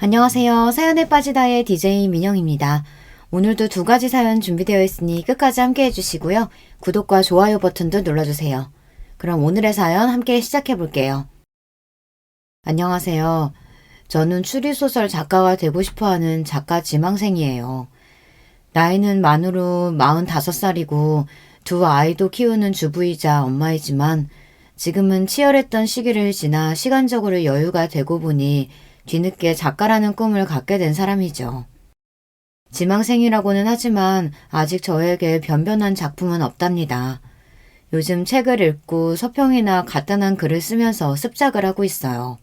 안녕하세요. 사연에 빠지다의 DJ 민영입니다. 오늘도 두 가지 사연 준비되어 있으니 끝까지 함께 해주시고요. 구독과 좋아요 버튼도 눌러주세요. 그럼 오늘의 사연 함께 시작해 볼게요. 안녕하세요. 저는 추리소설 작가가 되고 싶어하는 작가 지망생이에요. 나이는 만으로 45살이고 두 아이도 키우는 주부이자 엄마이지만 지금은 치열했던 시기를 지나 시간적으로 여유가 되고 보니 뒤늦게 작가라는 꿈을 갖게 된 사람이죠. 지망생이라고는 하지만 아직 저에게 변변한 작품은 없답니다. 요즘 책을 읽고 서평이나 간단한 글을 쓰면서 습작을 하고 있어요.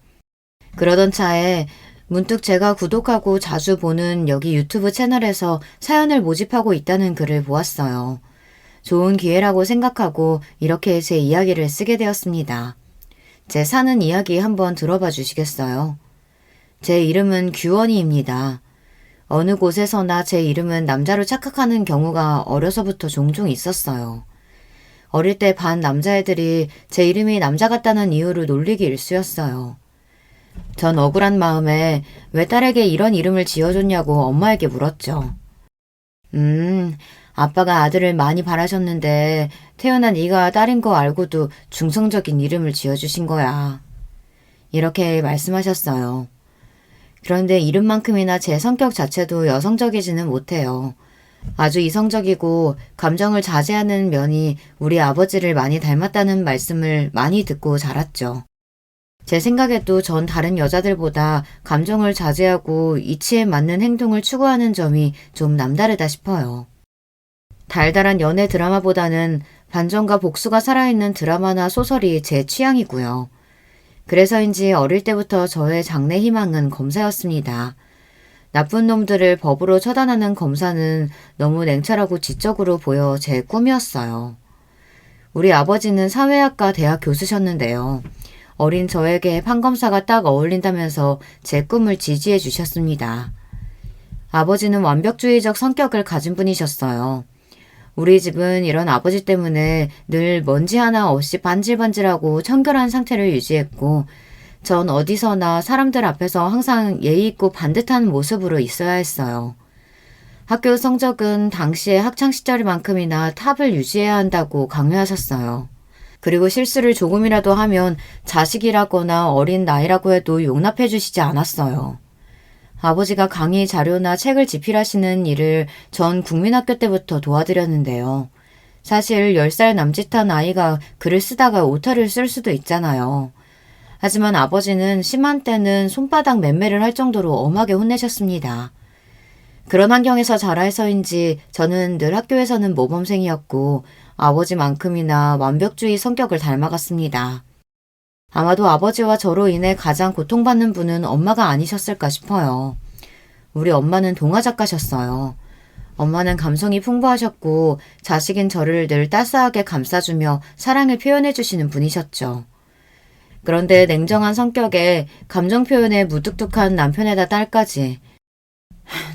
그러던 차에 문득 제가 구독하고 자주 보는 여기 유튜브 채널에서 사연을 모집하고 있다는 글을 보았어요. 좋은 기회라고 생각하고 이렇게 제 이야기를 쓰게 되었습니다. 제 사는 이야기 한번 들어봐 주시겠어요? 제 이름은 규원이입니다. 어느 곳에서나 제 이름은 남자로 착각하는 경우가 어려서부터 종종 있었어요. 어릴 때 반 남자애들이 제 이름이 남자 같다는 이유로 놀리기 일쑤였어요. 전 억울한 마음에 왜 딸에게 이런 이름을 지어줬냐고 엄마에게 물었죠. 아빠가 아들을 많이 바라셨는데 태어난 네가 딸인 거 알고도 중성적인 이름을 지어주신 거야. 이렇게 말씀하셨어요. 그런데 이름만큼이나 제 성격 자체도 여성적이지는 못해요. 아주 이성적이고 감정을 자제하는 면이 우리 아버지를 많이 닮았다는 말씀을 많이 듣고 자랐죠. 제 생각에도 전 다른 여자들보다 감정을 자제하고 이치에 맞는 행동을 추구하는 점이 좀 남다르다 싶어요. 달달한 연애 드라마보다는 반전과 복수가 살아있는 드라마나 소설이 제 취향이고요. 그래서인지 어릴 때부터 저의 장래 희망은 검사였습니다. 나쁜 놈들을 법으로 처단하는 검사는 너무 냉철하고 지적으로 보여 제 꿈이었어요. 우리 아버지는 사회학과 대학 교수셨는데요. 어린 저에게 판검사가 딱 어울린다면서 제 꿈을 지지해 주셨습니다. 아버지는 완벽주의적 성격을 가진 분이셨어요. 우리 집은 이런 아버지 때문에 늘 먼지 하나 없이 반질반질하고 청결한 상태를 유지했고 전 어디서나 사람들 앞에서 항상 예의 있고 반듯한 모습으로 있어야 했어요. 학교 성적은 당시의 학창시절만큼이나 탑을 유지해야 한다고 강요하셨어요. 그리고 실수를 조금이라도 하면 자식이라거나 어린 나이라고 해도 용납해 주시지 않았어요. 아버지가 강의 자료나 책을 집필하시는 일을 전 국민학교 때부터 도와드렸는데요. 사실 10살 남짓한 아이가 글을 쓰다가 오타를 쓸 수도 있잖아요. 하지만 아버지는 심한 때는 손바닥 맴매를 할 정도로 엄하게 혼내셨습니다. 그런 환경에서 자라서인지 저는 늘 학교에서는 모범생이었고 아버지만큼이나 완벽주의 성격을 닮아갔습니다. 아마도 아버지와 저로 인해 가장 고통받는 분은 엄마가 아니셨을까 싶어요. 우리 엄마는 동화 작가셨어요. 엄마는 감성이 풍부하셨고 자식인 저를 늘 따스하게 감싸주며 사랑을 표현해 주시는 분이셨죠. 그런데 냉정한 성격에 감정 표현에 무뚝뚝한 남편에다 딸까지.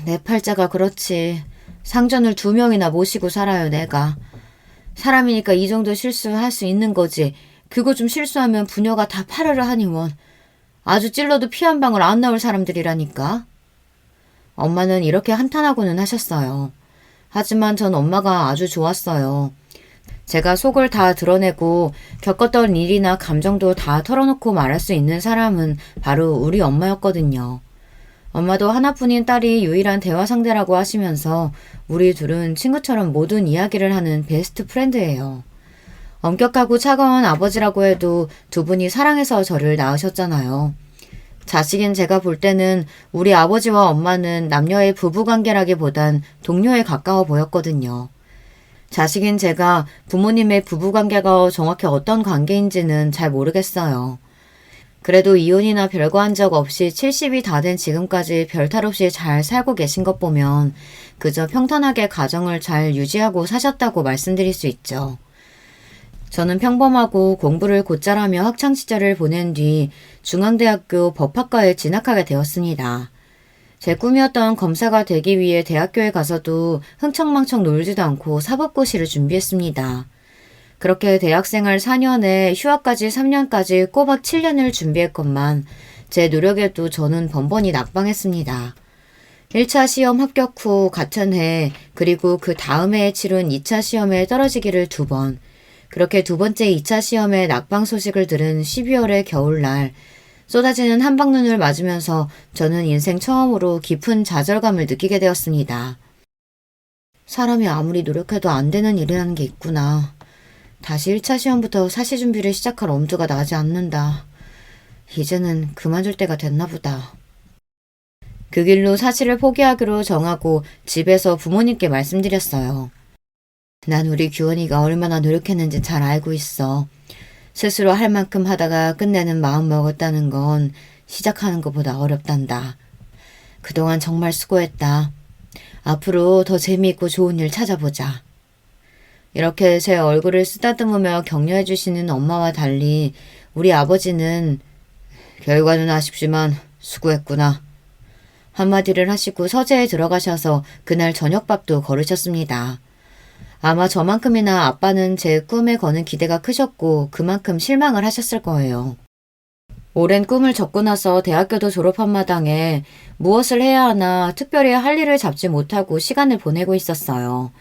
내 팔자가 그렇지. 상전을 2명이나 모시고 살아요, 내가. 사람이니까 이 정도 실수할 수 있는 거지. 그거 좀 실수하면 부녀가 다 파르르 하니 원. 아주 찔러도 피 한 방울 안 나올 사람들이라니까. 엄마는 이렇게 한탄하고는 하셨어요. 하지만 전 엄마가 아주 좋았어요. 제가 속을 다 드러내고 겪었던 일이나 감정도 다 털어놓고 말할 수 있는 사람은 바로 우리 엄마였거든요. 엄마도 하나뿐인 딸이 유일한 대화 상대라고 하시면서 우리 둘은 친구처럼 모든 이야기를 하는 베스트 프렌드예요. 엄격하고 차가운 아버지라고 해도 두 분이 사랑해서 저를 낳으셨잖아요. 자식인 제가 볼 때는 우리 아버지와 엄마는 남녀의 부부관계라기보단 동료에 가까워 보였거든요. 자식인 제가 부모님의 부부관계가 정확히 어떤 관계인지는 잘 모르겠어요. 그래도 이혼이나 별거한 적 없이 70이 다 된 지금까지 별탈 없이 잘 살고 계신 것 보면 그저 평탄하게 가정을 잘 유지하고 사셨다고 말씀드릴 수 있죠. 저는 평범하고 공부를 곧잘 하며 학창시절을 보낸 뒤 중앙대학교 법학과에 진학하게 되었습니다. 제 꿈이었던 검사가 되기 위해 대학교에 가서도 흥청망청 놀지도 않고 사법고시를 준비했습니다. 그렇게 대학생활 4년에 휴학까지 3년까지 꼬박 7년을 준비했건만 제 노력에도 저는 번번이 낙방했습니다. 1차 시험 합격 후 같은 해 그리고 그 다음 해에 치른 2차 시험에 떨어지기를 2번, 그렇게 두 번째 2차 시험에 낙방 소식을 들은 12월의 겨울날 쏟아지는 한방눈을 맞으면서 저는 인생 처음으로 깊은 좌절감을 느끼게 되었습니다. 사람이 아무리 노력해도 안 되는 일이라는 게 있구나. 다시 1차 시험부터 사시 준비를 시작할 엄두가 나지 않는다. 이제는 그만둘 때가 됐나 보다. 그 길로 사시를 포기하기로 정하고 집에서 부모님께 말씀드렸어요. 난 우리 규원이가 얼마나 노력했는지 잘 알고 있어. 스스로 할 만큼 하다가 끝내는 마음 먹었다는 건 시작하는 것보다 어렵단다. 그동안 정말 수고했다. 앞으로 더 재미있고 좋은 일 찾아보자. 이렇게 제 얼굴을 쓰다듬으며 격려해 주시는 엄마와 달리 우리 아버지는 결과는 아쉽지만 수고했구나. 한마디를 하시고 서재에 들어가셔서 그날 저녁밥도 거르셨습니다. 아마 저만큼이나 아빠는 제 꿈에 거는 기대가 크셨고 그만큼 실망을 하셨을 거예요. 오랜 꿈을 접고 나서 대학교도 졸업한 마당에 무엇을 해야 하나 특별히 할 일을 잡지 못하고 시간을 보내고 있었어요.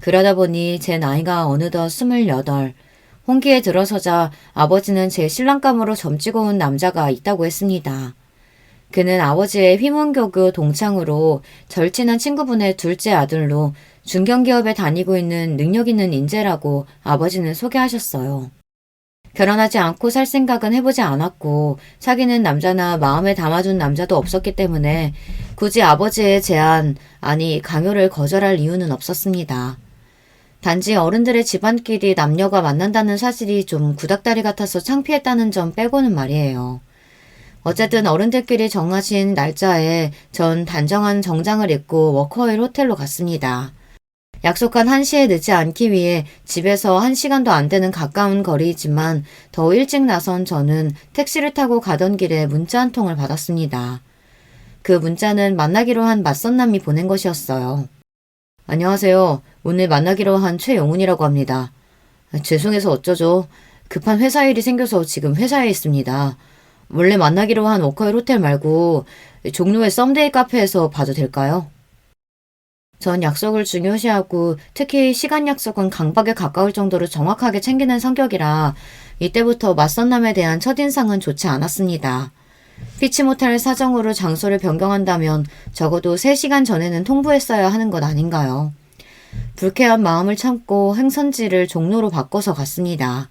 그러다 보니 제 나이가 어느덧 28, 홍기에 들어서자 아버지는 제 신랑감으로 점찍어 온 남자가 있다고 했습니다. 그는 아버지의 휘문교교 동창으로 절친한 친구분의 둘째 아들로 중견기업에 다니고 있는 능력 있는 인재라고 아버지는 소개하셨어요. 결혼하지 않고 살 생각은 해보지 않았고 사귀는 남자나 마음에 담아둔 남자도 없었기 때문에 굳이 아버지의 제안, 아니 강요를 거절할 이유는 없었습니다. 단지 어른들의 집안끼리 남녀가 만난다는 사실이 좀 구닥다리 같아서 창피했다는 점 빼고는 말이에요. 어쨌든 어른들끼리 정하신 날짜에 전 단정한 정장을 입고 워커힐 호텔로 갔습니다. 약속한 1시에 늦지 않기 위해 집에서 1시간도 안 되는 가까운 거리이지만 더 일찍 나선 저는 택시를 타고 가던 길에 문자 한 통을 받았습니다. 그 문자는 만나기로 한 맞선남이 보낸 것이었어요. 안녕하세요. 오늘 만나기로 한 최영훈이라고 합니다. 죄송해서 어쩌죠. 급한 회사 일이 생겨서 지금 회사에 있습니다. 원래 만나기로 한 워커힐 호텔 말고 종로의 썸데이 카페에서 봐도 될까요? 전 약속을 중요시하고 특히 시간 약속은 강박에 가까울 정도로 정확하게 챙기는 성격이라 이때부터 맞선남에 대한 첫인상은 좋지 않았습니다. 피치 못할 사정으로 장소를 변경한다면 적어도 3시간 전에는 통보했어야 하는 것 아닌가요? 불쾌한 마음을 참고 행선지를 종로로 바꿔서 갔습니다.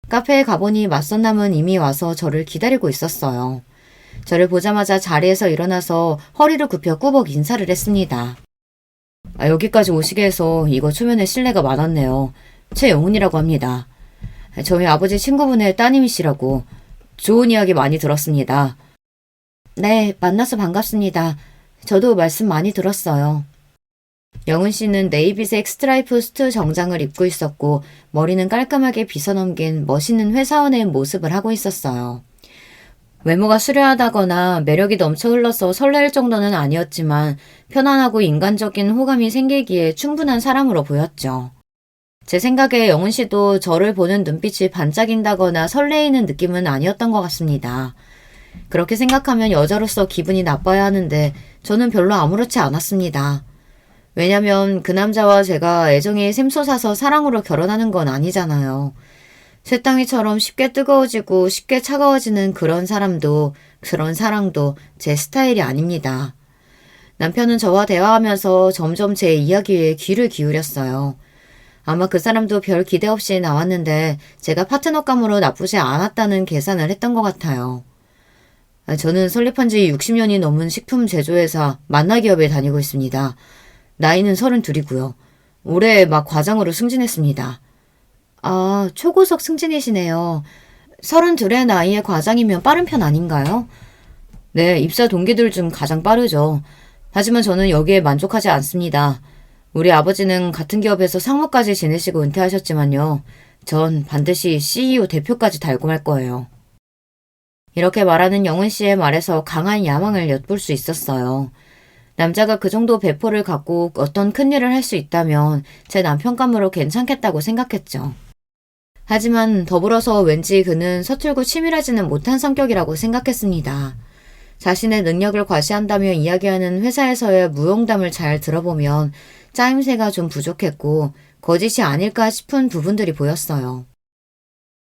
카페에 가보니 맞선남은 이미 와서 저를 기다리고 있었어요. 저를 보자마자 자리에서 일어나서 허리를 굽혀 꾸벅 인사를 했습니다. 여기까지 오시게 해서 이거 초면에 실례가 많았네요. 최영훈이라고 합니다. 저희 아버지 친구분의 따님이시라고 좋은 이야기 많이 들었습니다. 네, 만나서 반갑습니다. 저도 말씀 많이 들었어요. 영훈 씨는 네이비색 스트라이프 수트 정장을 입고 있었고 머리는 깔끔하게 빗어넘긴 멋있는 회사원의 모습을 하고 있었어요. 외모가 수려하다거나 매력이 넘쳐 흘러서 설렐 정도는 아니었지만 편안하고 인간적인 호감이 생기기에 충분한 사람으로 보였죠. 제 생각에 영훈 씨도 저를 보는 눈빛이 반짝인다거나 설레이는 느낌은 아니었던 것 같습니다. 그렇게 생각하면 여자로서 기분이 나빠야 하는데 저는 별로 아무렇지 않았습니다. 왜냐면 그 남자와 제가 애정이 샘솟아서 사랑으로 결혼하는 건 아니잖아요. 쇳덩이처럼 쉽게 뜨거워지고 쉽게 차가워지는 그런 사람도 그런 사랑도 제 스타일이 아닙니다. 남편은 저와 대화하면서 점점 제 이야기에 귀를 기울였어요. 아마 그 사람도 별 기대 없이 나왔는데 제가 파트너감으로 나쁘지 않았다는 계산을 했던 것 같아요. 저는 설립한 지 60년이 넘은 식품 제조회사 만나기업에 다니고 있습니다. 나이는 32이고요. 올해 막 과장으로 승진했습니다. 아, 초고속 승진이시네요. 32의 나이에 과장이면 빠른 편 아닌가요? 네, 입사 동기들 중 가장 빠르죠. 하지만 저는 여기에 만족하지 않습니다. 우리 아버지는 같은 기업에서 상무까지 지내시고 은퇴하셨지만요. 전 반드시 CEO 대표까지 달고 말 거예요. 이렇게 말하는 영은 씨의 말에서 강한 야망을 엿볼 수 있었어요. 남자가 그 정도 배포를 갖고 어떤 큰일을 할 수 있다면 제 남편감으로 괜찮겠다고 생각했죠. 하지만 더불어서 왠지 그는 서툴고 치밀하지는 못한 성격이라고 생각했습니다. 자신의 능력을 과시한다며 이야기하는 회사에서의 무용담을 잘 들어보면 짜임새가 좀 부족했고 거짓이 아닐까 싶은 부분들이 보였어요.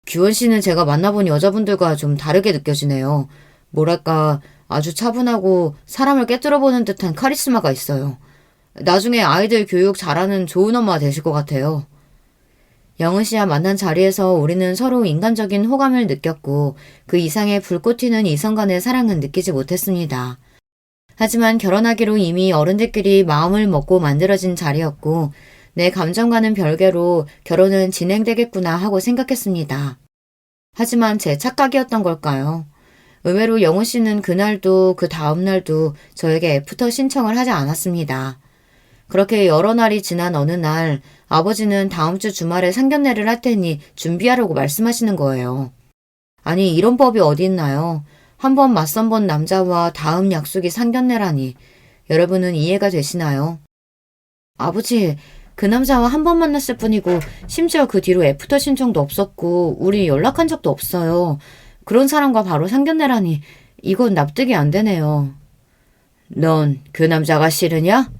규원 씨는 제가 만나본 여자분들과 좀 다르게 느껴지네요. 뭐랄까 아주 차분하고 사람을 꿰뚫어보는 듯한 카리스마가 있어요. 나중에 아이들 교육 잘하는 좋은 엄마 되실 것 같아요. 영은 씨와 만난 자리에서 우리는 서로 인간적인 호감을 느꼈고 그 이상의 불꽃 튀는 이성 간의 사랑은 느끼지 못했습니다. 하지만 결혼하기로 이미 어른들끼리 마음을 먹고 만들어진 자리였고 내 감정과는 별개로 결혼은 진행되겠구나 하고 생각했습니다. 하지만 제 착각이었던 걸까요? 의외로 영훈 씨는 그날도 그 다음날도 저에게 애프터 신청을 하지 않았습니다. 그렇게 여러 날이 지난 어느 날 아버지는 다음 주 주말에 상견례를 할 테니 준비하라고 말씀하시는 거예요. 아니 이런 법이 어디 있나요? 한 번 맞선 본 남자와 다음 약속이 상견례라니. 여러분은 이해가 되시나요? 아버지, 그 남자와 한 번 만났을 뿐이고 심지어 그 뒤로 애프터 신청도 없었고 우리 연락한 적도 없어요. 그런 사람과 바로 상견례라니 이건 납득이 안 되네요. 넌 그 남자가 싫으냐?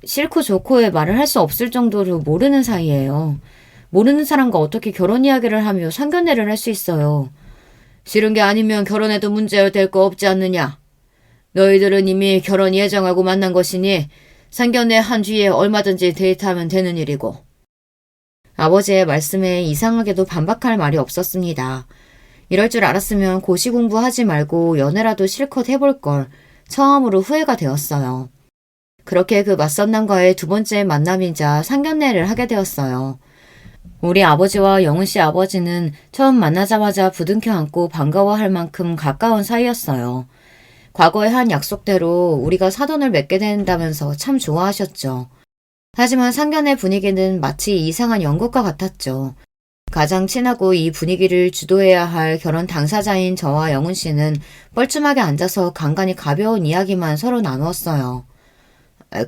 싫고 좋고의 말을 할 수 없을 정도로 모르는 사이예요. 모르는 사람과 어떻게 결혼 이야기를 하며 상견례를 할 수 있어요. 싫은 게 아니면 결혼해도 문제될 거 없지 않느냐. 너희들은 이미 결혼 예정하고 만난 것이니 상견례 한 뒤에 얼마든지 데이트하면 되는 일이고. 아버지의 말씀에 이상하게도 반박할 말이 없었습니다. 이럴 줄 알았으면 고시 공부하지 말고 연애라도 실컷 해볼 걸 처음으로 후회가 되었어요. 그렇게 그 맞선 남과의 두 번째 만남이자 상견례를 하게 되었어요. 우리 아버지와 영은 씨 아버지는 처음 만나자마자 부둥켜 안고 반가워할 만큼 가까운 사이였어요. 과거에 한 약속대로 우리가 사돈을 맺게 된다면서 참 좋아하셨죠. 하지만 상견례 분위기는 마치 이상한 연극과 같았죠. 가장 친하고 이 분위기를 주도해야 할 결혼 당사자인 저와 영은 씨는 뻘쭘하게 앉아서 간간히 가벼운 이야기만 서로 나누었어요.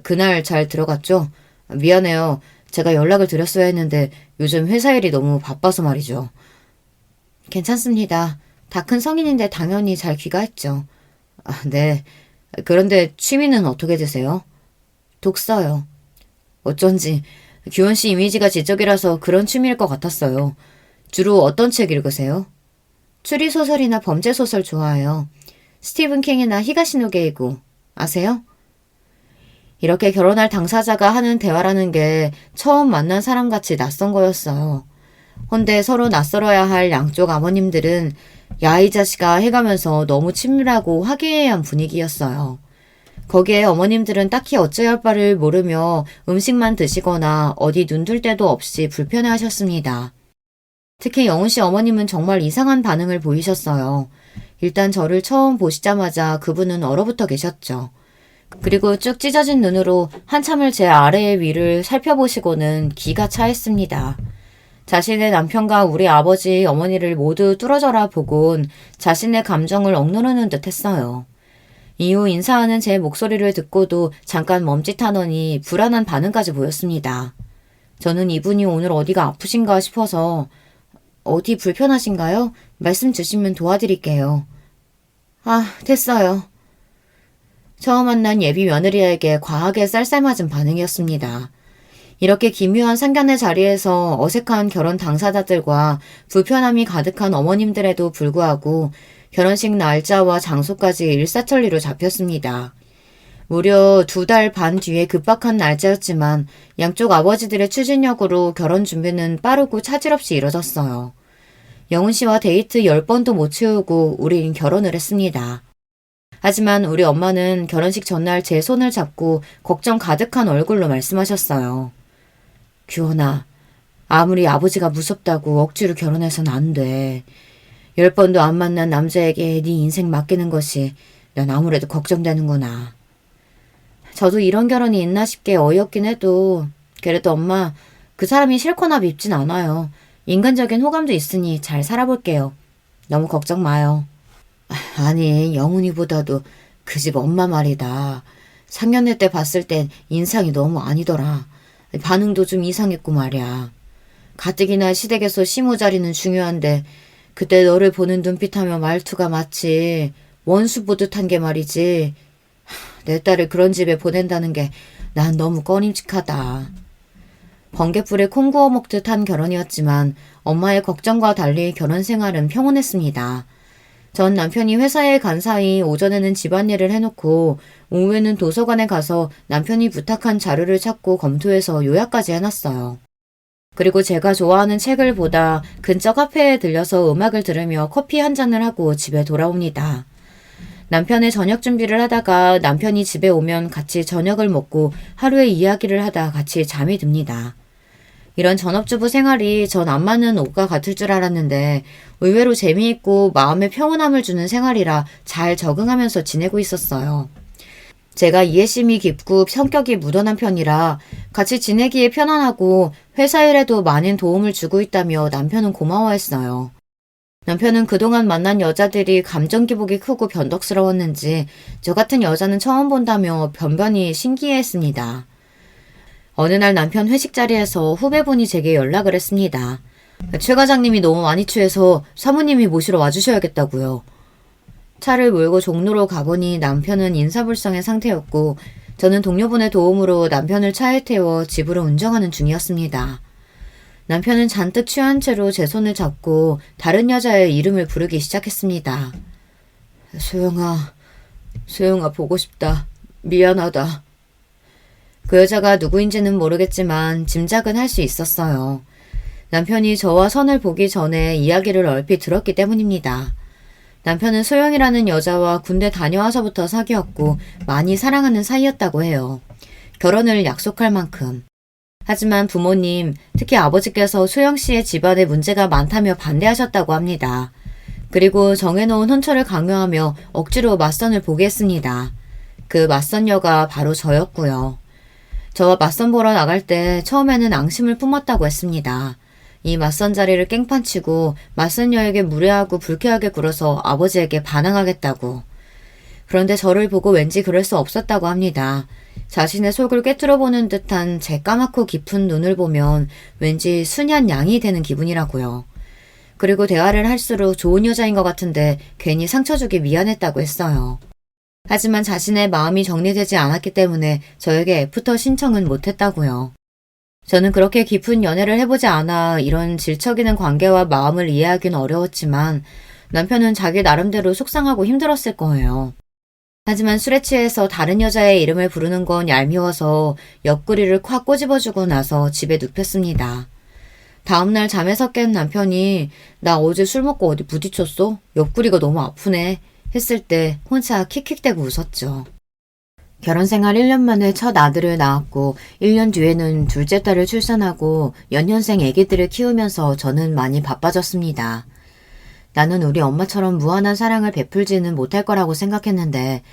그날 잘 들어갔죠? 미안해요. 제가 연락을 드렸어야 했는데 요즘 회사 일이 너무 바빠서 말이죠. 괜찮습니다. 다 큰 성인인데 당연히 잘 귀가했죠. 네. 그런데 취미는 어떻게 되세요? 독서요. 어쩐지 규원 씨 이미지가 지적이라서 그런 취미일 것 같았어요. 주로 어떤 책 읽으세요? 추리소설이나 범죄소설 좋아해요. 스티븐 킹이나 히가시노 게이고 아세요? 이렇게 결혼할 당사자가 하는 대화라는 게 처음 만난 사람같이 낯선 거였어요. 헌데 서로 낯설어야 할 양쪽 아버님들은 야 이 자식아 해가면서 너무 친밀하고 화기애애한 분위기였어요. 거기에 어머님들은 딱히 어찌할 바를 모르며 음식만 드시거나 어디 눈둘 데도 없이 불편해하셨습니다. 특히 영훈 씨 어머님은 정말 이상한 반응을 보이셨어요. 일단 저를 처음 보시자마자 그분은 얼어붙어 계셨죠. 그리고 쭉 찢어진 눈으로 한참을 제 아래의 위를 살펴보시고는 기가 차했습니다. 자신의 남편과 우리 아버지, 어머니를 모두 뚫어져라 보곤 자신의 감정을 억누르는 듯 했어요. 이후 인사하는 제 목소리를 듣고도 잠깐 멈칫하더니 불안한 반응까지 보였습니다. 저는 이분이 오늘 어디가 아프신가 싶어서 어디 불편하신가요? 말씀 주시면 도와드릴게요. 됐어요. 처음 만난 예비 며느리에게 과하게 쌀쌀맞은 반응이었습니다. 이렇게 기묘한 상견례 자리에서 어색한 결혼 당사자들과 불편함이 가득한 어머님들에도 불구하고 결혼식 날짜와 장소까지 일사천리로 잡혔습니다. 무려 2달 반 뒤에 급박한 날짜였지만 양쪽 아버지들의 추진력으로 결혼 준비는 빠르고 차질 없이 이뤄졌어요. 영훈 씨와 데이트 10번도 못 채우고 우린 결혼을 했습니다. 하지만 우리 엄마는 결혼식 전날 제 손을 잡고 걱정 가득한 얼굴로 말씀하셨어요. 규원아, 아무리 아버지가 무섭다고 억지로 결혼해서는 안 돼. 10번도 안 만난 남자에게 네 인생 맡기는 것이 난 아무래도 걱정되는구나. 저도 이런 결혼이 있나 싶게 어이없긴 해도 그래도 엄마, 그 사람이 싫거나 밉진 않아요. 인간적인 호감도 있으니 잘 살아볼게요. 너무 걱정 마요. 아니, 영훈이보다도 그 집 엄마 말이다. 상견례 때 봤을 땐 인상이 너무 아니더라. 반응도 좀 이상했고 말이야. 가뜩이나 시댁에서 시모 자리는 중요한데 그때 너를 보는 눈빛하며 말투가 마치 원수 보듯 한 게 말이지. 내 딸을 그런 집에 보낸다는 게 난 너무 꺼림칙하다. 번갯불에 콩 구워 먹듯 한 결혼이었지만 엄마의 걱정과 달리 결혼 생활은 평온했습니다. 전 남편이 회사에 간 사이 오전에는 집안일을 해놓고 오후에는 도서관에 가서 남편이 부탁한 자료를 찾고 검토해서 요약까지 해놨어요. 그리고 제가 좋아하는 책을 보다 근처 카페에 들려서 음악을 들으며 커피 한 잔을 하고 집에 돌아옵니다. 남편의 저녁 준비를 하다가 남편이 집에 오면 같이 저녁을 먹고 하루의 이야기를 하다 같이 잠이 듭니다. 이런 전업주부 생활이 전 안 맞는 옷과 같을 줄 알았는데 의외로 재미있고 마음에 평온함을 주는 생활이라 잘 적응하면서 지내고 있었어요. 제가 이해심이 깊고 성격이 무던한 편이라 같이 지내기에 편안하고 회사 일에도 많은 도움을 주고 있다며 남편은 고마워했어요. 남편은 그동안 만난 여자들이 감정 기복이 크고 변덕스러웠는지 저 같은 여자는 처음 본다며 변변히 신기해했습니다. 어느 날 남편 회식 자리에서 후배분이 제게 연락을 했습니다. 최 과장님이 너무 많이 취해서 사모님이 모시러 와주셔야겠다고요. 차를 몰고 종로로 가보니 남편은 인사불성의 상태였고 저는 동료분의 도움으로 남편을 차에 태워 집으로 운전하는 중이었습니다. 남편은 잔뜩 취한 채로 제 손을 잡고 다른 여자의 이름을 부르기 시작했습니다. 소영아 보고 싶다. 미안하다. 그 여자가 누구인지는 모르겠지만 짐작은 할 수 있었어요. 남편이 저와 선을 보기 전에 이야기를 얼핏 들었기 때문입니다. 남편은 소영이라는 여자와 군대 다녀와서부터 사귀었고 많이 사랑하는 사이였다고 해요. 결혼을 약속할 만큼. 하지만 부모님, 특히 아버지께서 소영 씨의 집안에 문제가 많다며 반대하셨다고 합니다. 그리고 정해놓은 혼처를 강요하며 억지로 맞선을 보게 했습니다. 그 맞선녀가 바로 저였고요. 저와 맞선 보러 나갈 때 처음에는 앙심을 품었다고 했습니다. 이 맞선 자리를 깽판치고 맞선녀에게 무례하고 불쾌하게 굴어서 아버지에게 반항하겠다고. 그런데 저를 보고 왠지 그럴 수 없었다고 합니다. 자신의 속을 꿰뚫어보는 듯한 제 까맣고 깊은 눈을 보면 왠지 순한 양이 되는 기분이라고요. 그리고 대화를 할수록 좋은 여자인 것 같은데 괜히 상처 주기 미안했다고 했어요. 하지만 자신의 마음이 정리되지 않았기 때문에 저에게 애프터 신청은 못했다고요. 저는 그렇게 깊은 연애를 해보지 않아 이런 질척이는 관계와 마음을 이해하기는 어려웠지만 남편은 자기 나름대로 속상하고 힘들었을 거예요. 하지만 술에 취해서 다른 여자의 이름을 부르는 건 얄미워서 옆구리를 콱 꼬집어주고 나서 집에 눕혔습니다. 다음날 잠에서 깬 남편이 나 어제 술 먹고 어디 부딪혔어? 옆구리가 너무 아프네 했을 때 혼자 킥킥대고 웃었죠. 결혼생활 1년 만에 첫 아들을 낳았고 1년 뒤에는 둘째 딸을 출산하고 연년생 아기들을 키우면서 저는 많이 바빠졌습니다. 나는 우리 엄마처럼 무한한 사랑을 베풀지는 못할 거라고 생각했는데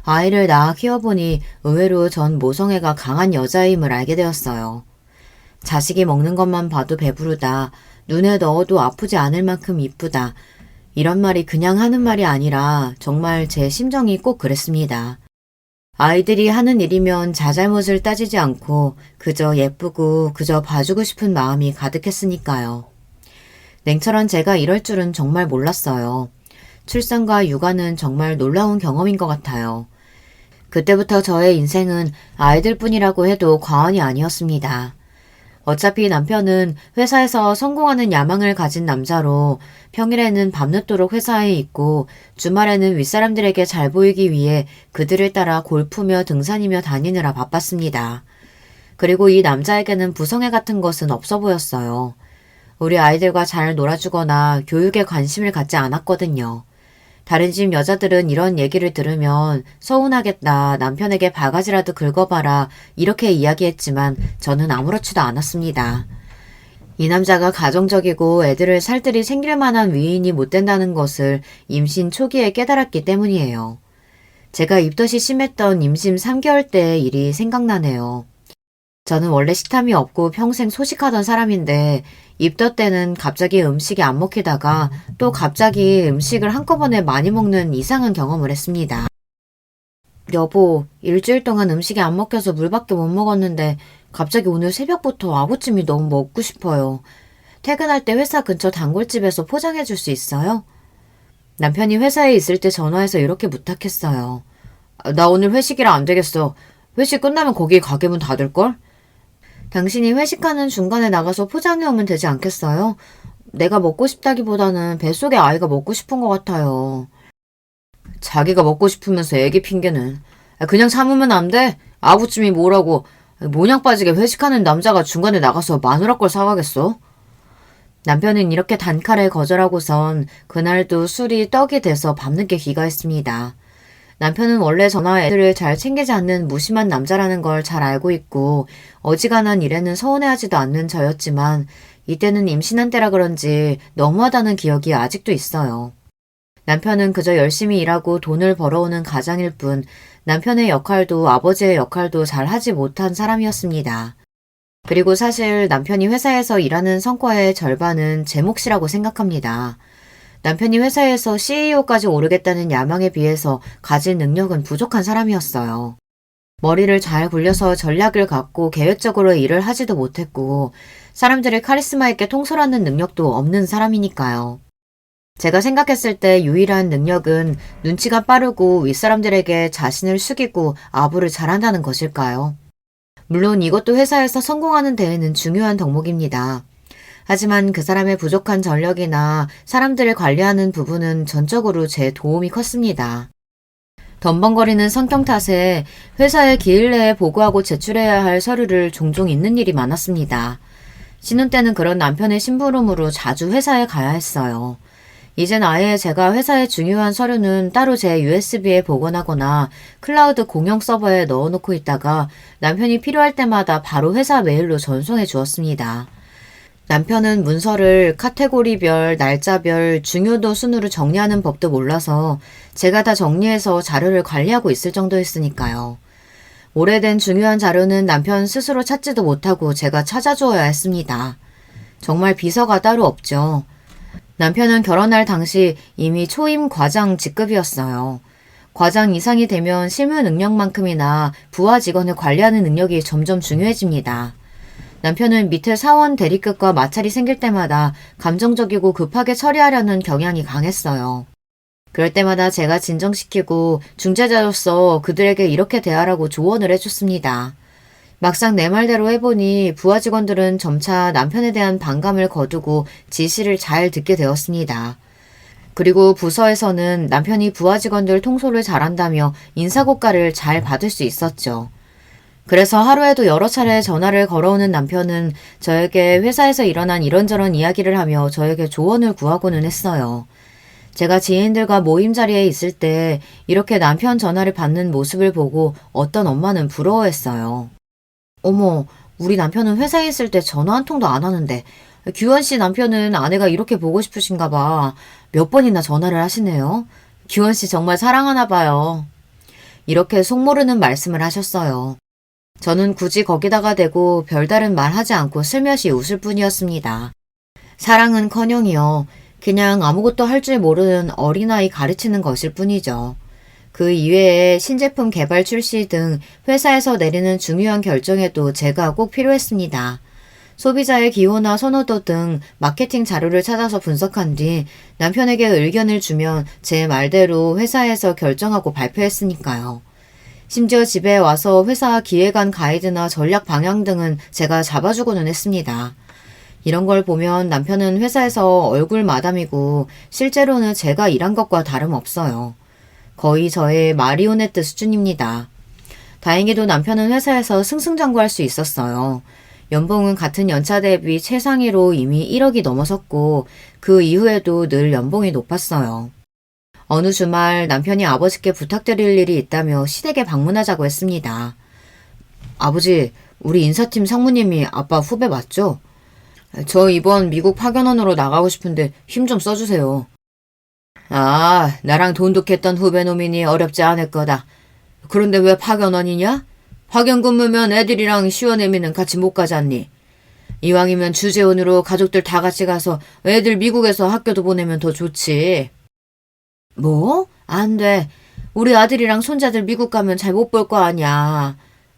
아이를 낳아 키워보니 의외로 전 모성애가 강한 여자임을 알게 되었어요. 자식이 먹는 것만 봐도 배부르다. 눈에 넣어도 아프지 않을 만큼 이쁘다. 이런 말이 그냥 하는 말이 아니라 정말 제 심정이 꼭 그랬습니다. 아이들이 하는 일이면 자잘못을 따지지 않고 그저 예쁘고 그저 봐주고 싶은 마음이 가득했으니까요. 냉철한 제가 이럴 줄은 정말 몰랐어요. 출산과 육아는 정말 놀라운 경험인 것 같아요. 그때부터 저의 인생은 아이들뿐이라고 해도 과언이 아니었습니다. 어차피 남편은 회사에서 성공하는 야망을 가진 남자로 평일에는 밤늦도록 회사에 있고 주말에는 윗사람들에게 잘 보이기 위해 그들을 따라 골프며 등산이며 다니느라 바빴습니다. 그리고 이 남자에게는 부성애 같은 것은 없어 보였어요. 우리 아이들과 잘 놀아주거나 교육에 관심을 갖지 않았거든요. 다른 집 여자들은 이런 얘기를 들으면 서운하겠다, 남편에게 바가지라도 긁어봐라 이렇게 이야기했지만 저는 아무렇지도 않았습니다. 이 남자가 가정적이고 애들을 살뜰히 챙길 만한 위인이 못 된다는 것을 임신 초기에 깨달았기 때문이에요. 제가 입덧이 심했던 임신 3개월 때의 일이 생각나네요. 저는 원래 식탐이 없고 평생 소식하던 사람인데 입덧 때는 갑자기 음식이 안 먹히다가 또 갑자기 음식을 한꺼번에 많이 먹는 이상한 경험을 했습니다. 여보, 일주일 동안 음식이 안 먹혀서 물밖에 못 먹었는데 갑자기 오늘 새벽부터 아구찜이 너무 먹고 싶어요. 퇴근할 때 회사 근처 단골집에서 포장해 줄 수 있어요? 남편이 회사에 있을 때 전화해서 이렇게 부탁했어요. 나 오늘 회식이라 안 되겠어. 회식 끝나면 거기 가게 문 닫을걸? 당신이 회식하는 중간에 나가서 포장해 오면 되지 않겠어요? 내가 먹고 싶다기보다는 뱃속에 아이가 먹고 싶은 것 같아요. 자기가 먹고 싶으면서 애기 핑계는. 그냥 참으면 안 돼? 아부쯤이 뭐라고. 모냥 빠지게 회식하는 남자가 중간에 나가서 마누라 걸 사가겠어? 남편은 이렇게 단칼에 거절하고선 그날도 술이 떡이 돼서 밤늦게 귀가했습니다. 남편은 원래 저나 애들을 잘 챙기지 않는 무심한 남자라는 걸 잘 알고 있고 어지간한 일에는 서운해하지도 않는 저였지만 이때는 임신한 때라 그런지 너무하다는 기억이 아직도 있어요. 남편은 그저 열심히 일하고 돈을 벌어오는 가장일 뿐 남편의 역할도 아버지의 역할도 잘 하지 못한 사람이었습니다. 그리고 사실 남편이 회사에서 일하는 성과의 절반은 제 몫이라고 생각합니다. 남편이 회사에서 CEO까지 오르겠다는 야망에 비해서 가진 능력은 부족한 사람이었어요. 머리를 잘 굴려서 전략을 갖고 계획적으로 일을 하지도 못했고 사람들을 카리스마 있게 통솔하는 능력도 없는 사람이니까요. 제가 생각했을 때 유일한 능력은 눈치가 빠르고 윗사람들에게 자신을 숙이고 아부를 잘한다는 것일까요? 물론 이것도 회사에서 성공하는 데에는 중요한 덕목입니다. 하지만 그 사람의 부족한 전력이나 사람들을 관리하는 부분은 전적으로 제 도움이 컸습니다. 덤벙거리는 성격 탓에 회사에 기일 내에 보고하고 제출해야 할 서류를 종종 잊는 일이 많았습니다. 신혼 때는 그런 남편의 심부름으로 자주 회사에 가야 했어요. 이젠 아예 제가 회사의 중요한 서류는 따로 제 USB에 복원하거나 클라우드 공용 서버에 넣어놓고 있다가 남편이 필요할 때마다 바로 회사 메일로 전송해 주었습니다. 남편은 문서를 카테고리별, 날짜별, 중요도 순으로 정리하는 법도 몰라서 제가 다 정리해서 자료를 관리하고 있을 정도였으니까요. 오래된 중요한 자료는 남편 스스로 찾지도 못하고 제가 찾아주어야 했습니다. 정말 비서가 따로 없죠. 남편은 결혼할 당시 이미 초임 과장 직급이었어요. 과장 이상이 되면 실무 능력만큼이나 부하 직원을 관리하는 능력이 점점 중요해집니다. 남편은 밑에 사원 대리급과 마찰이 생길 때마다 감정적이고 급하게 처리하려는 경향이 강했어요. 그럴 때마다 제가 진정시키고 중재자로서 그들에게 이렇게 대하라고 조언을 해줬습니다. 막상 내 말대로 해보니 부하 직원들은 점차 남편에 대한 반감을 거두고 지시를 잘 듣게 되었습니다. 그리고 부서에서는 남편이 부하 직원들 통솔을 잘한다며 인사고과를 잘 받을 수 있었죠. 그래서 하루에도 여러 차례 전화를 걸어오는 남편은 저에게 회사에서 일어난 이런저런 이야기를 하며 저에게 조언을 구하고는 했어요. 제가 지인들과 모임 자리에 있을 때 이렇게 남편 전화를 받는 모습을 보고 어떤 엄마는 부러워했어요. 어머, 우리 남편은 회사에 있을 때 전화 한 통도 안 하는데 규원 씨 남편은 아내가 이렇게 보고 싶으신가 봐. 몇 번이나 전화를 하시네요. 규원 씨 정말 사랑하나 봐요. 이렇게 속모르는 말씀을 하셨어요. 저는 굳이 거기다가 대고 별다른 말 하지 않고 슬며시 웃을 뿐이었습니다. 사랑은커녕이요. 그냥 아무것도 할 줄 모르는 어린아이 가르치는 것일 뿐이죠. 그 이외에 신제품 개발 출시 등 회사에서 내리는 중요한 결정에도 제가 꼭 필요했습니다. 소비자의 기호나 선호도 등 마케팅 자료를 찾아서 분석한 뒤 남편에게 의견을 주면 제 말대로 회사에서 결정하고 발표했으니까요. 심지어 집에 와서 회사 기획안 가이드나 전략 방향 등은 제가 잡아주고는 했습니다. 이런 걸 보면 남편은 회사에서 얼굴 마담이고 실제로는 제가 일한 것과 다름없어요. 거의 저의 마리오네트 수준입니다. 다행히도 남편은 회사에서 승승장구할 수 있었어요. 연봉은 같은 연차 대비 최상위로 이미 1억이 넘어섰고 그 이후에도 늘 연봉이 높았어요. 어느 주말 남편이 아버지께 부탁드릴 일이 있다며 시댁에 방문하자고 했습니다. 아버지, 우리 인사팀 상무님이 아빠 후배 맞죠? 저 이번 미국 파견원으로 나가고 싶은데 힘 좀 써주세요. 아, 나랑 돈독했던 후배 놈이니 어렵지 않을 거다. 그런데 왜 파견원이냐? 파견 근무면 애들이랑 시원애미는 같이 못 가잖니. 이왕이면 주재원으로 가족들 다 같이 가서 애들 미국에서 학교도 보내면 더 좋지. 뭐? 안 돼. 우리 아들이랑 손자들 미국 가면 잘 못 볼 거 아니야.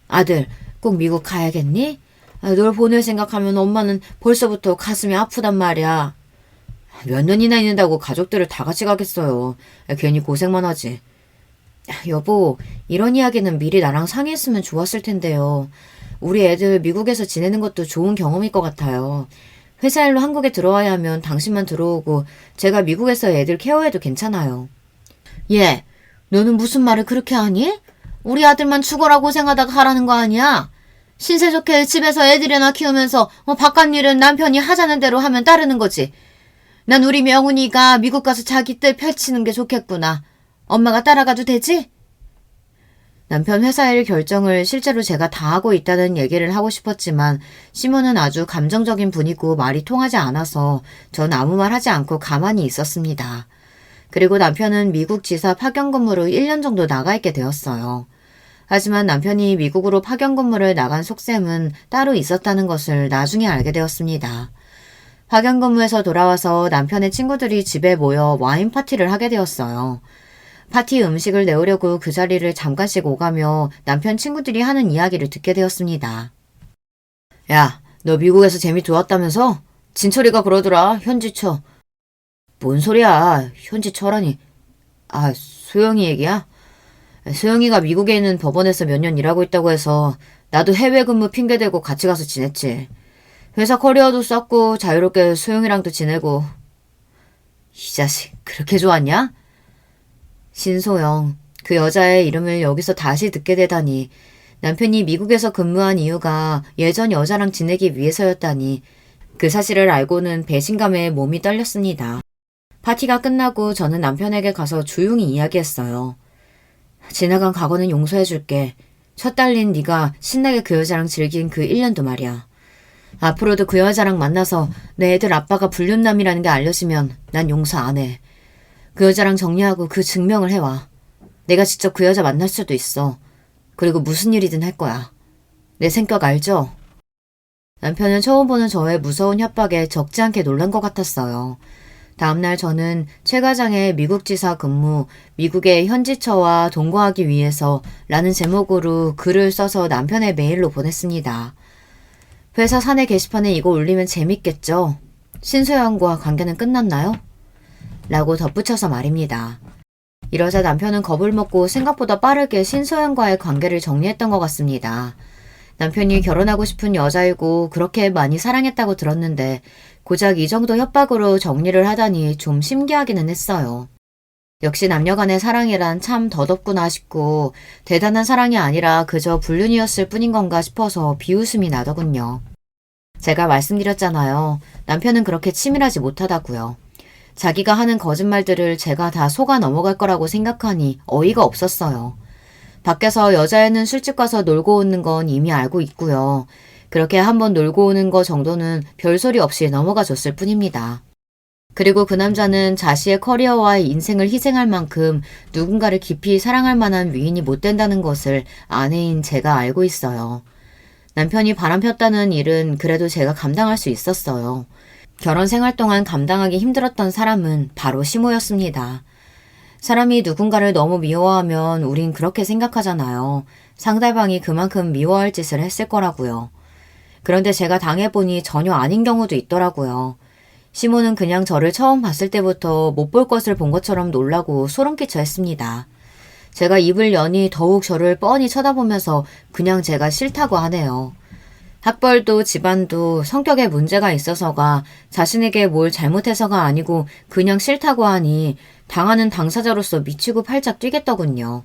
아들, 꼭 미국 가야겠니? 널 보낼 생각하면 엄마는 벌써부터 가슴이 아프단 말이야. 몇 년이나 있는다고 가족들을 다 같이 가겠어요. 괜히 고생만 하지. 여보, 이런 이야기는 미리 나랑 상의했으면 좋았을 텐데요. 우리 애들 미국에서 지내는 것도 좋은 경험일 것 같아요. 회사 일로 한국에 들어와야 하면 당신만 들어오고 제가 미국에서 애들 케어해도 괜찮아요. 얘, 너는 무슨 말을 그렇게 하니? 우리 아들만 죽어라 고생하다가 하라는 거 아니야? 신세 좋게 집에서 애들이나 키우면서 바깥 일은 남편이 하자는 대로 하면 따르는 거지. 난 우리 명훈이가 미국 가서 자기 뜻 펼치는 게 좋겠구나. 엄마가 따라가도 되지? 남편 회사 일 결정을 실제로 제가 다 하고 있다는 얘기를 하고 싶었지만 시몬은 아주 감정적인 분이고 말이 통하지 않아서 전 아무 말 하지 않고 가만히 있었습니다. 그리고 남편은 미국 지사 파견 근무로 1년 정도 나가 있게 되었어요. 하지만 남편이 미국으로 파견 근무를 나간 속셈은 따로 있었다는 것을 나중에 알게 되었습니다. 파견 근무에서 돌아와서 남편의 친구들이 집에 모여 와인 파티를 하게 되었어요. 파티 음식을 내오려고 그 자리를 잠깐씩 오가며 남편 친구들이 하는 이야기를 듣게 되었습니다. 야, 너 미국에서 재미 좋았다면서? 진철이가 그러더라, 현지처. 뭔 소리야, 현지처라니. 아, 소영이 얘기야? 소영이가 미국에 있는 법원에서 몇 년 일하고 있다고 해서 나도 해외 근무 핑계대고 같이 가서 지냈지. 회사 커리어도 쌓고 자유롭게 소영이랑도 지내고. 이 자식, 그렇게 좋았냐? 신소영, 그 여자의 이름을 여기서 다시 듣게 되다니 남편이 미국에서 근무한 이유가 예전 여자랑 지내기 위해서였다니 그 사실을 알고는 배신감에 몸이 떨렸습니다. 파티가 끝나고 저는 남편에게 가서 조용히 이야기했어요. 지나간 과거는 용서해줄게. 첫 딸린 네가 신나게 그 여자랑 즐긴 그 1년도 말이야. 앞으로도 그 여자랑 만나서 내 애들 아빠가 불륜남이라는 게 알려지면 난 용서 안 해. 그 여자랑 정리하고 그 증명을 해와. 내가 직접 그 여자 만날 수도 있어. 그리고 무슨 일이든 할 거야. 내 성격 알죠? 남편은 처음 보는 저의 무서운 협박에 적지 않게 놀란 것 같았어요. 다음날 저는 최 과장의 미국 지사 근무, 미국의 현지처와 동거하기 위해서 라는 제목으로 글을 써서 남편의 메일로 보냈습니다. 회사 사내 게시판에 이거 올리면 재밌겠죠? 신소영과 관계는 끝났나요? 라고 덧붙여서 말입니다. 이러자 남편은 겁을 먹고 생각보다 빠르게 신소영과의 관계를 정리했던 것 같습니다. 남편이 결혼하고 싶은 여자이고 그렇게 많이 사랑했다고 들었는데 고작 이 정도 협박으로 정리를 하다니 좀 신기하기는 했어요. 역시 남녀간의 사랑이란 참 더덥구나 싶고 대단한 사랑이 아니라 그저 불륜이었을 뿐인 건가 싶어서 비웃음이 나더군요. 제가 말씀드렸잖아요. 남편은 그렇게 치밀하지 못하다고요. 자기가 하는 거짓말들을 제가 다 속아 넘어갈 거라고 생각하니 어이가 없었어요. 밖에서 여자애는 술집 가서 놀고 오는 건 이미 알고 있고요. 그렇게 한번 놀고 오는 거 정도는 별소리 없이 넘어가 줬을 뿐입니다. 그리고 그 남자는 자신의 커리어와 인생을 희생할 만큼 누군가를 깊이 사랑할 만한 위인이 못 된다는 것을 아내인 제가 알고 있어요. 남편이 바람 폈다는 일은 그래도 제가 감당할 수 있었어요. 결혼 생활 동안 감당하기 힘들었던 사람은 바로 시모였습니다. 사람이 누군가를 너무 미워하면 우린 그렇게 생각하잖아요. 상대방이 그만큼 미워할 짓을 했을 거라고요. 그런데 제가 당해보니 전혀 아닌 경우도 있더라고요. 시모는 그냥 저를 처음 봤을 때부터 못 볼 것을 본 것처럼 놀라고 소름끼쳐 했습니다. 제가 입을 여니 더욱 저를 뻔히 쳐다보면서 그냥 제가 싫다고 하네요. 학벌도 집안도 성격에 문제가 있어서가 자신에게 뭘 잘못해서가 아니고 그냥 싫다고 하니 당하는 당사자로서 미치고 팔짝 뛰겠더군요.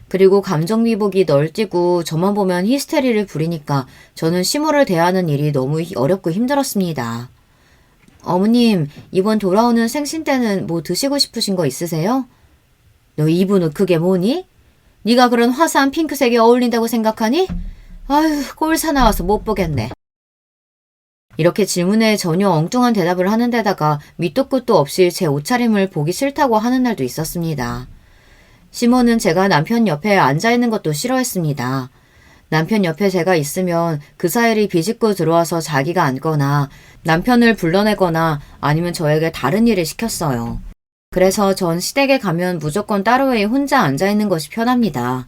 그리고 감정미복이 널뛰고 저만 보면 히스테리를 부리니까 저는 시모를 대하는 일이 너무 어렵고 힘들었습니다. 어머님, 이번 돌아오는 생신 때는 뭐 드시고 싶으신 거 있으세요? 너 입은 옷 그게 뭐니? 네가 그런 화사한 핑크색이 어울린다고 생각하니? 아휴, 꼴 사나워서 못 보겠네. 이렇게 질문에 전혀 엉뚱한 대답을 하는 데다가 밑도 끝도 없이 제 옷차림을 보기 싫다고 하는 날도 있었습니다. 시모는 제가 남편 옆에 앉아있는 것도 싫어했습니다. 남편 옆에 제가 있으면 그 사일이 비집고 들어와서 자기가 앉거나 남편을 불러내거나 아니면 저에게 다른 일을 시켰어요. 그래서 전 시댁에 가면 무조건 따로에 혼자 앉아있는 것이 편합니다.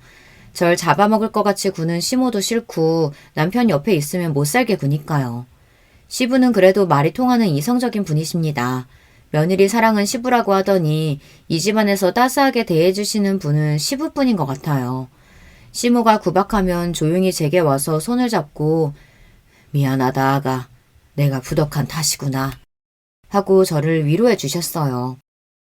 절 잡아먹을 것 같이 구는 시모도 싫고 남편 옆에 있으면 못 살게 구니까요. 시부는 그래도 말이 통하는 이성적인 분이십니다. 며느리 사랑은 시부라고 하더니 이 집안에서 따스하게 대해주시는 분은 시부뿐인 것 같아요. 시모가 구박하면 조용히 제게 와서 손을 잡고 미안하다 아가. 내가 부덕한 탓이구나. 하고 저를 위로해 주셨어요.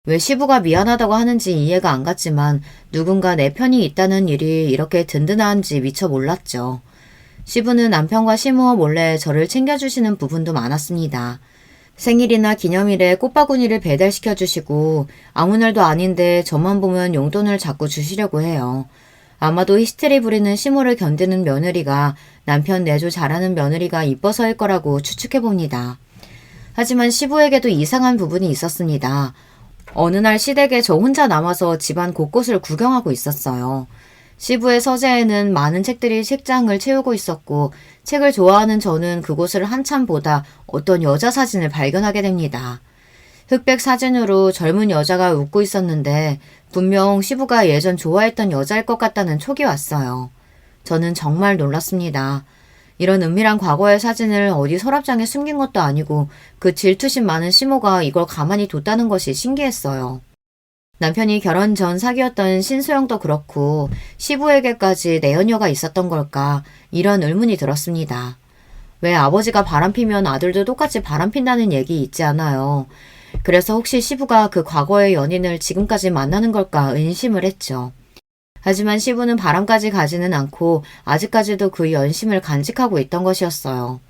왜 시부가 미안하다고 하는지 이해가 안 갔지만 누군가 내 편이 있다는 일이 이렇게 든든한지 미처 몰랐죠. 시부는 남편과 시모 몰래 저를 챙겨주시는 부분도 많았습니다. 생일이나 기념일에 꽃바구니를 배달시켜주시고 아무 날도 아닌데 저만 보면 용돈을 자꾸 주시려고 해요. 아마도 히스테리 부리는 시모를 견디는 며느리가 남편 내조 잘하는 며느리가 이뻐서일 거라고 추측해봅니다. 하지만 시부에게도 이상한 부분이 있었습니다. 어느 날 시댁에 저 혼자 남아서 집안 곳곳을 구경하고 있었어요. 시부의 서재에는 많은 책들이 책장을 채우고 있었고 책을 좋아하는 저는 그곳을 한참 보다 어떤 여자 사진을 발견하게 됩니다. 흑백 사진으로 젊은 여자가 웃고 있었는데 분명 시부가 예전 좋아했던 여자일 것 같다는 촉이 왔어요. 저는 정말 놀랐습니다. 이런 은밀한 과거의 사진을 어디 서랍장에 숨긴 것도 아니고 그 질투심 많은 시모가 이걸 가만히 뒀다는 것이 신기했어요. 남편이 결혼 전 사귀었던 신수영도 그렇고 시부에게까지 내연녀가 있었던 걸까 이런 의문이 들었습니다. 왜 아버지가 바람피면 아들도 똑같이 바람핀다는 얘기 있지 않아요. 그래서 혹시 시부가 그 과거의 연인을 지금까지 만나는 걸까 의심을 했죠. 하지만 시부는 바람까지 가지는 않고 아직까지도 그 연심을 간직하고 있던 것이었어요.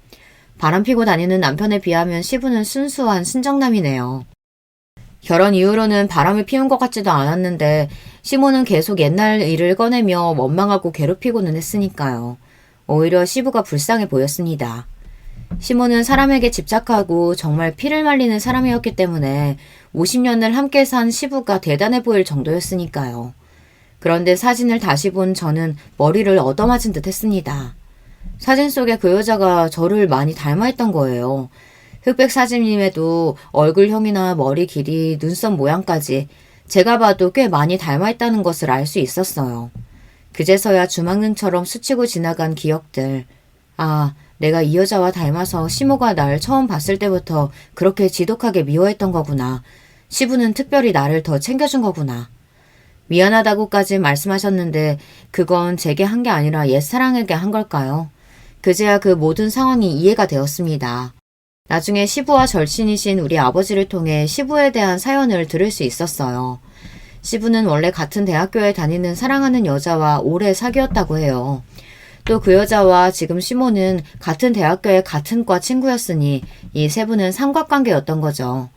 바람피고 다니는 남편에 비하면 시부는 순수한 순정남이네요. 결혼 이후로는 바람을 피운 것 같지도 않았는데 시모는 계속 옛날 일을 꺼내며 원망하고 괴롭히고는 했으니까요. 오히려 시부가 불쌍해 보였습니다. 시모는 사람에게 집착하고 정말 피를 말리는 사람이었기 때문에 50년을 함께 산 시부가 대단해 보일 정도였으니까요. 그런데 사진을 다시 본 저는 머리를 얻어맞은 듯 했습니다. 사진 속의 그 여자가 저를 많이 닮아있던 거예요. 흑백 사진임에도 얼굴형이나 머리 길이, 눈썹 모양까지 제가 봐도 꽤 많이 닮아있다는 것을 알 수 있었어요. 그제서야 주막능처럼 스치고 지나간 기억들. 아, 내가 이 여자와 닮아서 시모가 날 처음 봤을 때부터 그렇게 지독하게 미워했던 거구나. 시부는 특별히 나를 더 챙겨준 거구나. 미안하다고까지 말씀하셨는데 그건 제게 한 게 아니라 옛사랑에게 한 걸까요? 그제야 그 모든 상황이 이해가 되었습니다. 나중에 시부와 절친이신 우리 아버지를 통해 시부에 대한 사연을 들을 수 있었어요. 시부는 원래 같은 대학교에 다니는 사랑하는 여자와 오래 사귀었다고 해요. 또 그 여자와 지금 시모는 같은 대학교의 같은 과 친구였으니 이 세 분은 삼각관계였던 거죠.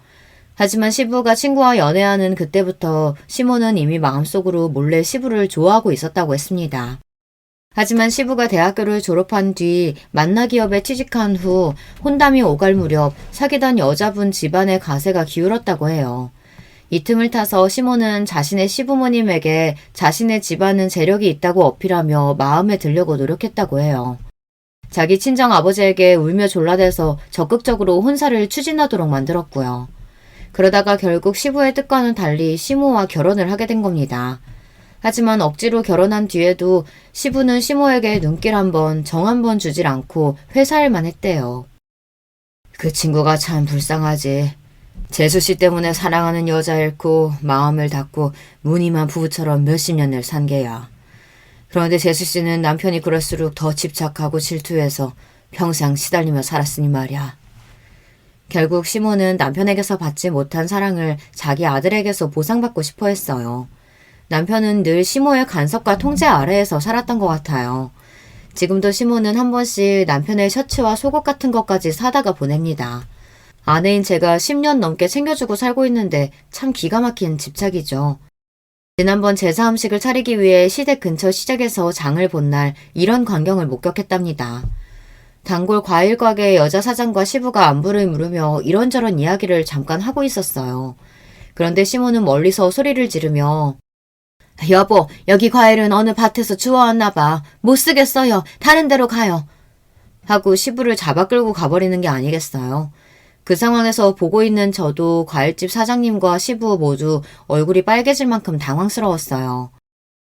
하지만 시부가 친구와 연애하는 그때부터 시모는 이미 마음속으로 몰래 시부를 좋아하고 있었다고 했습니다. 하지만 시부가 대학교를 졸업한 뒤 만나기업에 취직한 후 혼담이 오갈 무렵 사귀던 여자분 집안의 가세가 기울었다고 해요. 이 틈을 타서 시모는 자신의 시부모님에게 자신의 집안은 재력이 있다고 어필하며 마음에 들려고 노력했다고 해요. 자기 친정 아버지에게 울며 졸라대서 적극적으로 혼사를 추진하도록 만들었고요. 그러다가 결국 시부의 뜻과는 달리 시모와 결혼을 하게 된 겁니다. 하지만 억지로 결혼한 뒤에도 시부는 시모에게 눈길 한 번, 정 한 번 주질 않고 회사일만 했대요. 그 친구가 참 불쌍하지. 재수씨 때문에 사랑하는 여자 잃고 마음을 닫고 무늬만 부부처럼 몇십 년을 산 게야. 그런데 재수씨는 남편이 그럴수록 더 집착하고 질투해서 평생 시달리며 살았으니 말이야. 결국 시모는 남편에게서 받지 못한 사랑을 자기 아들에게서 보상받고 싶어 했어요. 남편은 늘 시모의 간섭과 통제 아래에서 살았던 것 같아요. 지금도 시모는 한 번씩 남편의 셔츠와 속옷 같은 것까지 사다가 보냅니다. 아내인 제가 10년 넘게 챙겨주고 살고 있는데 참 기가 막힌 집착이죠. 지난번 제사 음식을 차리기 위해 시댁 근처 시장에서 장을 본 날 이런 광경을 목격했답니다. 단골 과일 가게 여자 사장과 시부가 안부를 물으며 이런저런 이야기를 잠깐 하고 있었어요. 그런데 시모는 멀리서 소리를 지르며 여보, 여기 과일은 어느 밭에서 주워왔나 봐. 못 쓰겠어요. 다른 데로 가요. 하고 시부를 잡아 끌고 가버리는 게 아니겠어요. 그 상황에서 보고 있는 저도 과일집 사장님과 시부 모두 얼굴이 빨개질 만큼 당황스러웠어요.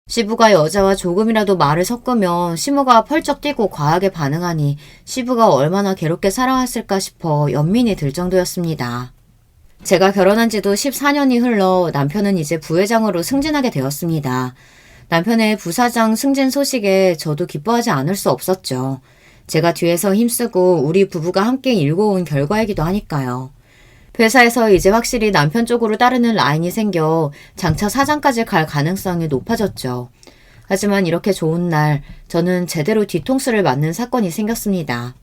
시부가 여자와 조금이라도 말을 섞으면 시모가 펄쩍 뛰고 과하게 반응하니 시부가 얼마나 괴롭게 살아왔을까 싶어 연민이 들 정도였습니다. 제가 결혼한 지도 14년이 흘러 남편은 이제 부회장으로 승진하게 되었습니다. 남편의 부사장 승진 소식에 저도 기뻐하지 않을 수 없었죠. 제가 뒤에서 힘쓰고 우리 부부가 함께 일궈온 결과이기도 하니까요. 회사에서 이제 확실히 남편 쪽으로 따르는 라인이 생겨 장차 사장까지 갈 가능성이 높아졌죠. 하지만 이렇게 좋은 날 저는 제대로 뒤통수를 맞는 사건이 생겼습니다.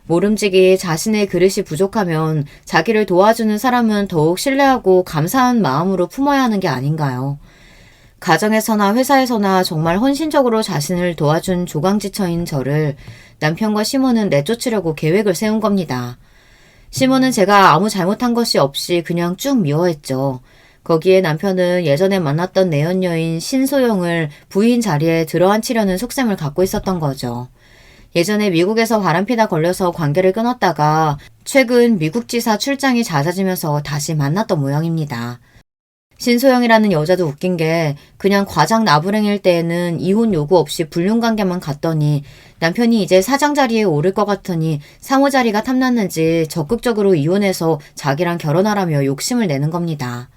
모름지기 자신의 그릇이 부족하면 자기를 도와주는 사람은 더욱 신뢰하고 감사한 마음으로 품어야 하는 게 아닌가요? 가정에서나 회사에서나 정말 헌신적으로 자신을 도와준 조강지처인 저를 남편과 시모는 내쫓으려고 계획을 세운 겁니다. 시모는 제가 아무 잘못한 것이 없이 그냥 쭉 미워했죠. 거기에 남편은 예전에 만났던 내연녀인 신소영을 부인 자리에 들어앉히려는 속셈을 갖고 있었던 거죠. 예전에 미국에서 바람피다 걸려서 관계를 끊었다가 최근 미국 지사 출장이 잦아지면서 다시 만났던 모양입니다. 신소영이라는 여자도 웃긴 게 그냥 과장 나부랭일 때에는 이혼 요구 없이 불륜관계만 갔더니 남편이 이제 사장 자리에 오를 것 같으니 상호 자리가 탐났는지 적극적으로 이혼해서 자기랑 결혼하라며 욕심을 내는 겁니다.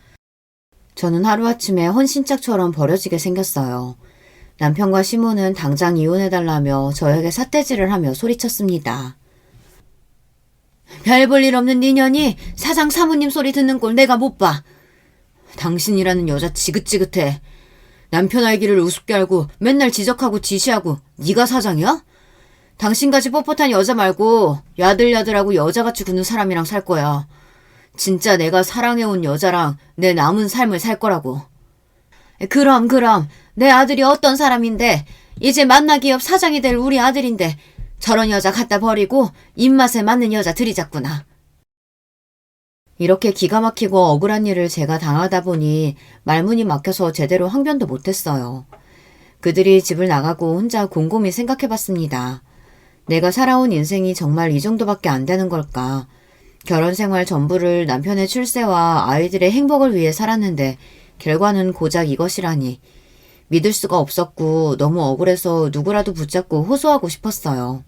저는 하루아침에 헌신짝처럼 버려지게 생겼어요. 남편과 시모는 당장 이혼해달라며 저에게 삿대질을 하며 소리쳤습니다. 별 볼 일 없는 네 년이 사장 사모님 소리 듣는 꼴 내가 못 봐. 당신이라는 여자 지긋지긋해. 남편 알기를 우습게 알고 맨날 지적하고 지시하고 네가 사장이야? 당신같이 뻣뻣한 여자 말고 야들야들하고 여자같이 구는 사람이랑 살 거야. 진짜 내가 사랑해온 여자랑 내 남은 삶을 살 거라고. 그럼 내 아들이 어떤 사람인데 이제 만나기업 사장이 될 우리 아들인데 저런 여자 갖다 버리고 입맛에 맞는 여자 들이잡구나. 이렇게 기가 막히고 억울한 일을 제가 당하다 보니 말문이 막혀서 제대로 항변도 못했어요. 그들이 집을 나가고 혼자 곰곰이 생각해봤습니다. 내가 살아온 인생이 정말 이 정도밖에 안 되는 걸까? 결혼 생활 전부를 남편의 출세와 아이들의 행복을 위해 살았는데 결과는 고작 이것이라니. 믿을 수가 없었고 너무 억울해서 누구라도 붙잡고 호소하고 싶었어요.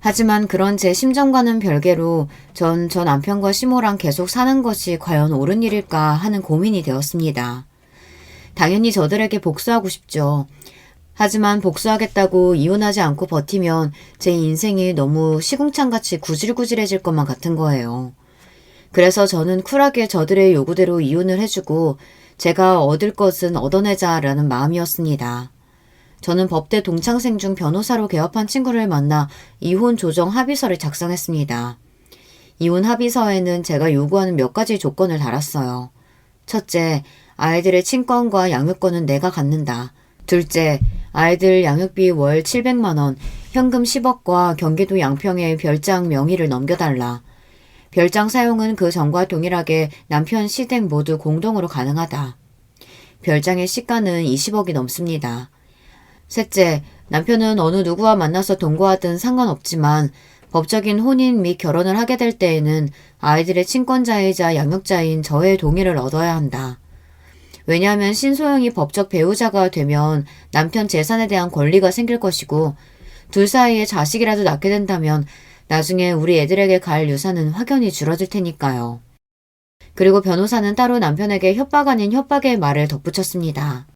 하지만 그런 제 심정과는 별개로 전 저 남편과 시모랑 계속 사는 것이 과연 옳은 일일까 하는 고민이 되었습니다. 당연히 저들에게 복수하고 싶죠. 하지만 복수하겠다고 이혼하지 않고 버티면 제 인생이 너무 시궁창같이 구질구질해질 것만 같은 거예요. 그래서 저는 쿨하게 저들의 요구대로 이혼을 해주고 제가 얻을 것은 얻어내자라는 마음이었습니다. 저는 법대 동창생 중 변호사로 개업한 친구를 만나 이혼 조정 합의서를 작성했습니다. 이혼 합의서에는 제가 요구하는 몇 가지 조건을 달았어요. 첫째, 아이들의 친권과 양육권은 내가 갖는다. 둘째, 아이들 양육비 월 700만 원, 현금 10억과 경기도 양평에 별장 명의를 넘겨달라. 별장 사용은 그 전과 동일하게 남편 시댁 모두 공동으로 가능하다. 별장의 시가는 20억이 넘습니다. 셋째, 남편은 어느 누구와 만나서 동거하든 상관없지만 법적인 혼인 및 결혼을 하게 될 때에는 아이들의 친권자이자 양육자인 저의 동의를 얻어야 한다. 왜냐하면 신소영이 법적 배우자가 되면 남편 재산에 대한 권리가 생길 것이고 둘 사이에 자식이라도 낳게 된다면 나중에 우리 애들에게 갈 유산은 확연히 줄어들 테니까요. 그리고 변호사는 따로 남편에게 협박 아닌 협박의 말을 덧붙였습니다.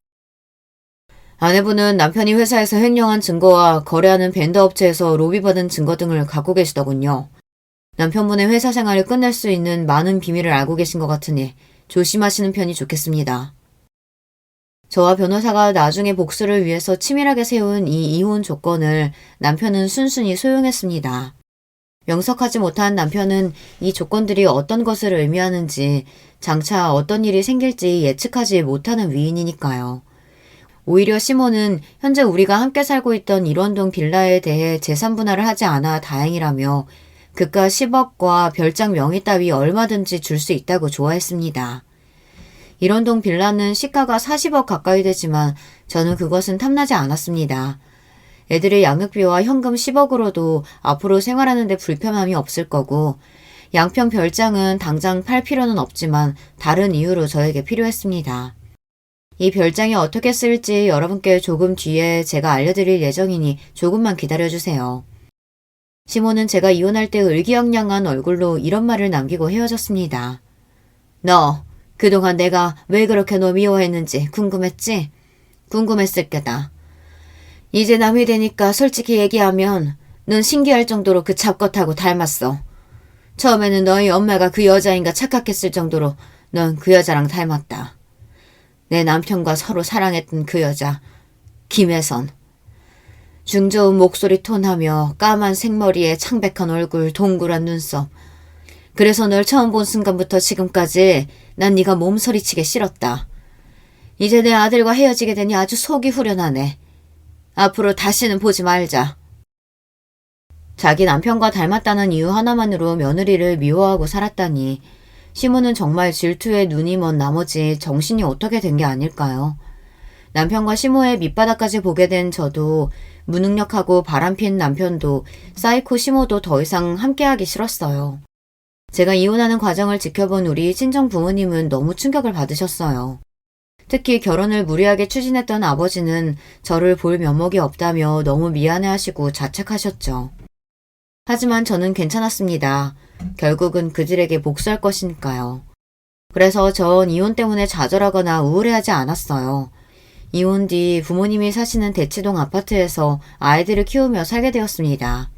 아내분은 남편이 회사에서 횡령한 증거와 거래하는 벤더 업체에서 로비받은 증거 등을 갖고 계시더군요. 남편분의 회사 생활을 끝낼 수 있는 많은 비밀을 알고 계신 것 같으니 조심하시는 편이 좋겠습니다. 저와 변호사가 나중에 복수를 위해서 치밀하게 세운 이 이혼 조건을 남편은 순순히 수용했습니다. 명석하지 못한 남편은 이 조건들이 어떤 것을 의미하는지 장차 어떤 일이 생길지 예측하지 못하는 위인이니까요. 오히려 시모는 현재 우리가 함께 살고 있던 일원동 빌라에 대해 재산 분할을 하지 않아 다행이라며 그가 10억과 별장 명의 따위 얼마든지 줄 수 있다고 좋아했습니다. 일원동 빌라는 시가가 40억 가까이 되지만 저는 그것은 탐나지 않았습니다. 애들의 양육비와 현금 10억으로도 앞으로 생활하는 데 불편함이 없을 거고 양평 별장은 당장 팔 필요는 없지만 다른 이유로 저에게 필요했습니다. 이 별장이 어떻게 쓸지 여러분께 조금 뒤에 제가 알려드릴 예정이니 조금만 기다려주세요. 시모는 제가 이혼할 때 의기양양한 얼굴로 이런 말을 남기고 헤어졌습니다. 너 그동안 내가 왜 그렇게 너 미워했는지 궁금했지? 궁금했을 게다. 이제 남이 되니까 솔직히 얘기하면 넌 신기할 정도로 그 잡것하고 닮았어. 처음에는 너희 엄마가 그 여자인가 착각했을 정도로 넌 그 여자랑 닮았다. 내 남편과 서로 사랑했던 그 여자, 김혜선. 중저음 목소리 톤하며 까만 생머리에 창백한 얼굴, 동그란 눈썹. 그래서 널 처음 본 순간부터 지금까지 난 네가 몸서리치게 싫었다. 이제 내 아들과 헤어지게 되니 아주 속이 후련하네. 앞으로 다시는 보지 말자. 자기 남편과 닮았다는 이유 하나만으로 며느리를 미워하고 살았다니 시모는 정말 질투에 눈이 먼 나머지 정신이 어떻게 된 게 아닐까요? 남편과 시모의 밑바닥까지 보게 된 저도 무능력하고 바람핀 남편도 사이코 시모도 더 이상 함께하기 싫었어요. 제가 이혼하는 과정을 지켜본 우리 친정 부모님은 너무 충격을 받으셨어요. 특히 결혼을 무리하게 추진했던 아버지는 저를 볼 면목이 없다며 너무 미안해하시고 자책하셨죠. 하지만 저는 괜찮았습니다. 결국은 그들에게 복수할 것이니까요. 그래서 전 이혼 때문에 좌절하거나 우울해하지 않았어요. 이혼 뒤 부모님이 사시는 대치동 아파트에서 아이들을 키우며 살게 되었습니다.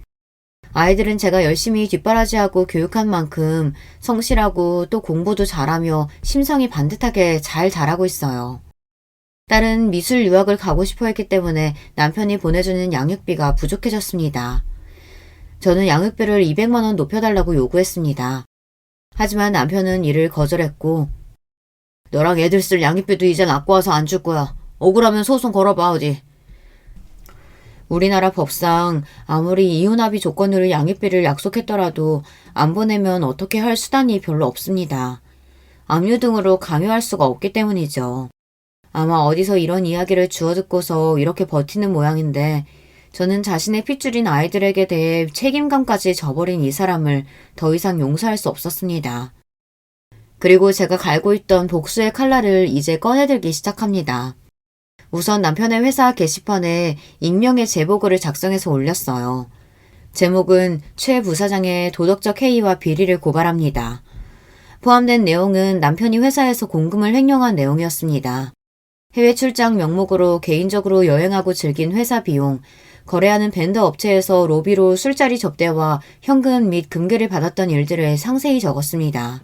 아이들은 제가 열심히 뒷바라지하고 교육한 만큼 성실하고 또 공부도 잘하며 심성이 반듯하게 잘 자라고 있어요. 딸은 미술 유학을 가고 싶어 했기 때문에 남편이 보내주는 양육비가 부족해졌습니다. 저는 양육비를 200만 원 높여달라고 요구했습니다. 하지만 남편은 이를 거절했고 너랑 애들 쓸 양육비도 이젠 아까워서 안 줄 거야. 억울하면 소송 걸어봐 어디. 우리나라 법상 아무리 이혼합의 조건으로 양육비를 약속했더라도 안 보내면 어떻게 할 수단이 별로 없습니다. 압류 등으로 강요할 수가 없기 때문이죠. 아마 어디서 이런 이야기를 주워 듣고서 이렇게 버티는 모양인데 저는 자신의 핏줄인 아이들에게 대해 책임감까지 져버린 이 사람을 더 이상 용서할 수 없었습니다. 그리고 제가 갈고 있던 복수의 칼날을 이제 꺼내들기 시작합니다. 우선 남편의 회사 게시판에 익명의 제보글을 작성해서 올렸어요. 제목은 최 부사장의 도덕적 해이와 비리를 고발합니다. 포함된 내용은 남편이 회사에서 공금을 횡령한 내용이었습니다. 해외 출장 명목으로 개인적으로 여행하고 즐긴 회사 비용, 거래하는 벤더 업체에서 로비로 술자리 접대와 현금 및 금괴를 받았던 일들을 상세히 적었습니다.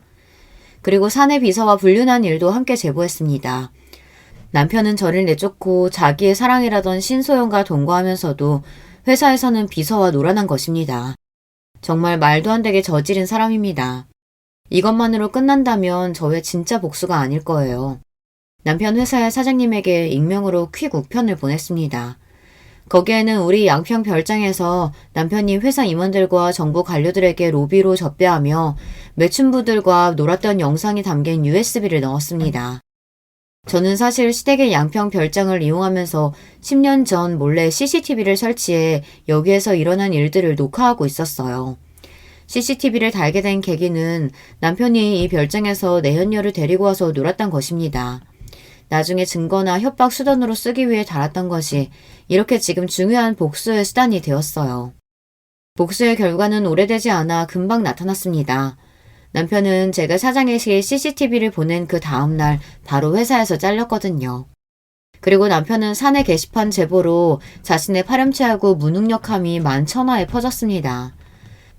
그리고 사내 비서와 불륜한 일도 함께 제보했습니다. 남편은 저를 내쫓고 자기의 사랑이라던 신소영과 동거하면서도 회사에서는 비서와 놀아난 것입니다. 정말 말도 안 되게 저지른 사람입니다. 이것만으로 끝난다면 저의 진짜 복수가 아닐 거예요. 남편 회사의 사장님에게 익명으로 퀵 우편을 보냈습니다. 거기에는 우리 양평 별장에서 남편이 회사 임원들과 정부 관료들에게 로비로 접대하며 매춘부들과 놀았던 영상이 담긴 USB를 넣었습니다. 저는 사실 시댁의 양평 별장을 이용하면서 10년 전 몰래 CCTV를 설치해 여기에서 일어난 일들을 녹화하고 있었어요. CCTV를 달게 된 계기는 남편이 이 별장에서 내연녀를 데리고 와서 놀았던 것입니다. 나중에 증거나 협박 수단으로 쓰기 위해 달았던 것이 이렇게 지금 중요한 복수의 수단이 되었어요. 복수의 결과는 오래되지 않아 금방 나타났습니다. 남편은 제가 사장에게 CCTV를 보낸 그 다음날 바로 회사에서 잘렸거든요. 그리고 남편은 사내 게시판 제보로 자신의 파렴치하고 무능력함이 만천하에 퍼졌습니다.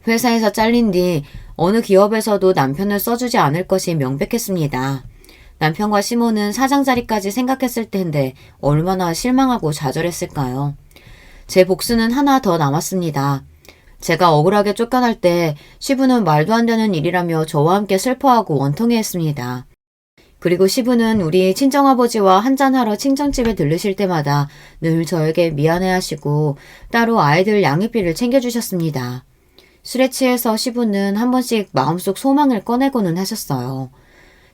회사에서 잘린 뒤 어느 기업에서도 남편을 써주지 않을 것이 명백했습니다. 남편과 시모는 사장 자리까지 생각했을 텐데 얼마나 실망하고 좌절했을까요? 제 복수는 하나 더 남았습니다. 제가 억울하게 쫓겨날 때 시부는 말도 안 되는 일이라며 저와 함께 슬퍼하고 원통해했습니다. 그리고 시부는 우리 친정아버지와 한잔하러 친정집에 들르실 때마다 늘 저에게 미안해하시고 따로 아이들 양육비를 챙겨주셨습니다. 술에 취해서 시부는 한 번씩 마음속 소망을 꺼내고는 하셨어요.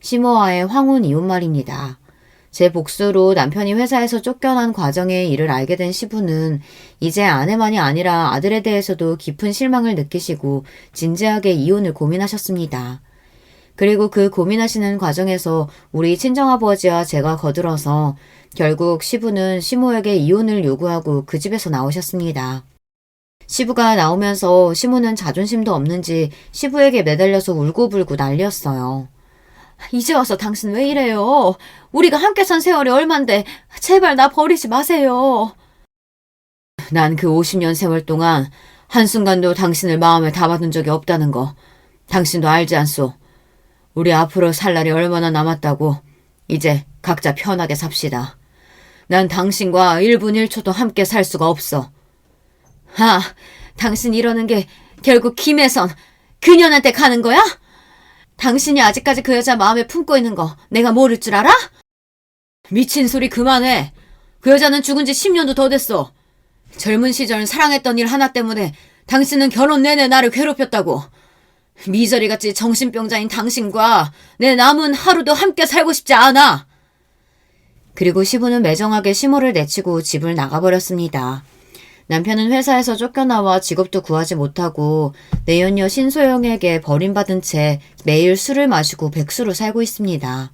시모와의 황혼 이혼 말입니다. 제 복수로 남편이 회사에서 쫓겨난 과정의 일을 알게 된 시부는 이제 아내만이 아니라 아들에 대해서도 깊은 실망을 느끼시고 진지하게 이혼을 고민하셨습니다. 그리고 그 고민하시는 과정에서 우리 친정아버지와 제가 거들어서 결국 시부는 시모에게 이혼을 요구하고 그 집에서 나오셨습니다. 시부가 나오면서 시모는 자존심도 없는지 시부에게 매달려서 울고불고 난리였어요. 이제 와서 당신 왜 이래요? 우리가 함께 산 세월이 얼만데 제발 나 버리지 마세요. 난 그 50년 세월 동안 한순간도 당신을 마음에 담아둔 적이 없다는 거 당신도 알지 않소? 우리 앞으로 살 날이 얼마나 남았다고. 이제 각자 편하게 삽시다. 난 당신과 1분 1초도 함께 살 수가 없어. 당신 이러는 게 결국 김혜선 그년한테 가는 거야? 당신이 아직까지 그 여자 마음에 품고 있는 거 내가 모를 줄 알아? 미친 소리 그만해. 그 여자는 죽은 지 10년도 더 됐어. 젊은 시절 사랑했던 일 하나 때문에 당신은 결혼 내내 나를 괴롭혔다고. 미저리같이 정신병자인 당신과 내 남은 하루도 함께 살고 싶지 않아. 그리고 시부는 매정하게 시모를 내치고 집을 나가버렸습니다. 남편은 회사에서 쫓겨나와 직업도 구하지 못하고 내연녀 신소영에게 버림받은 채 매일 술을 마시고 백수로 살고 있습니다.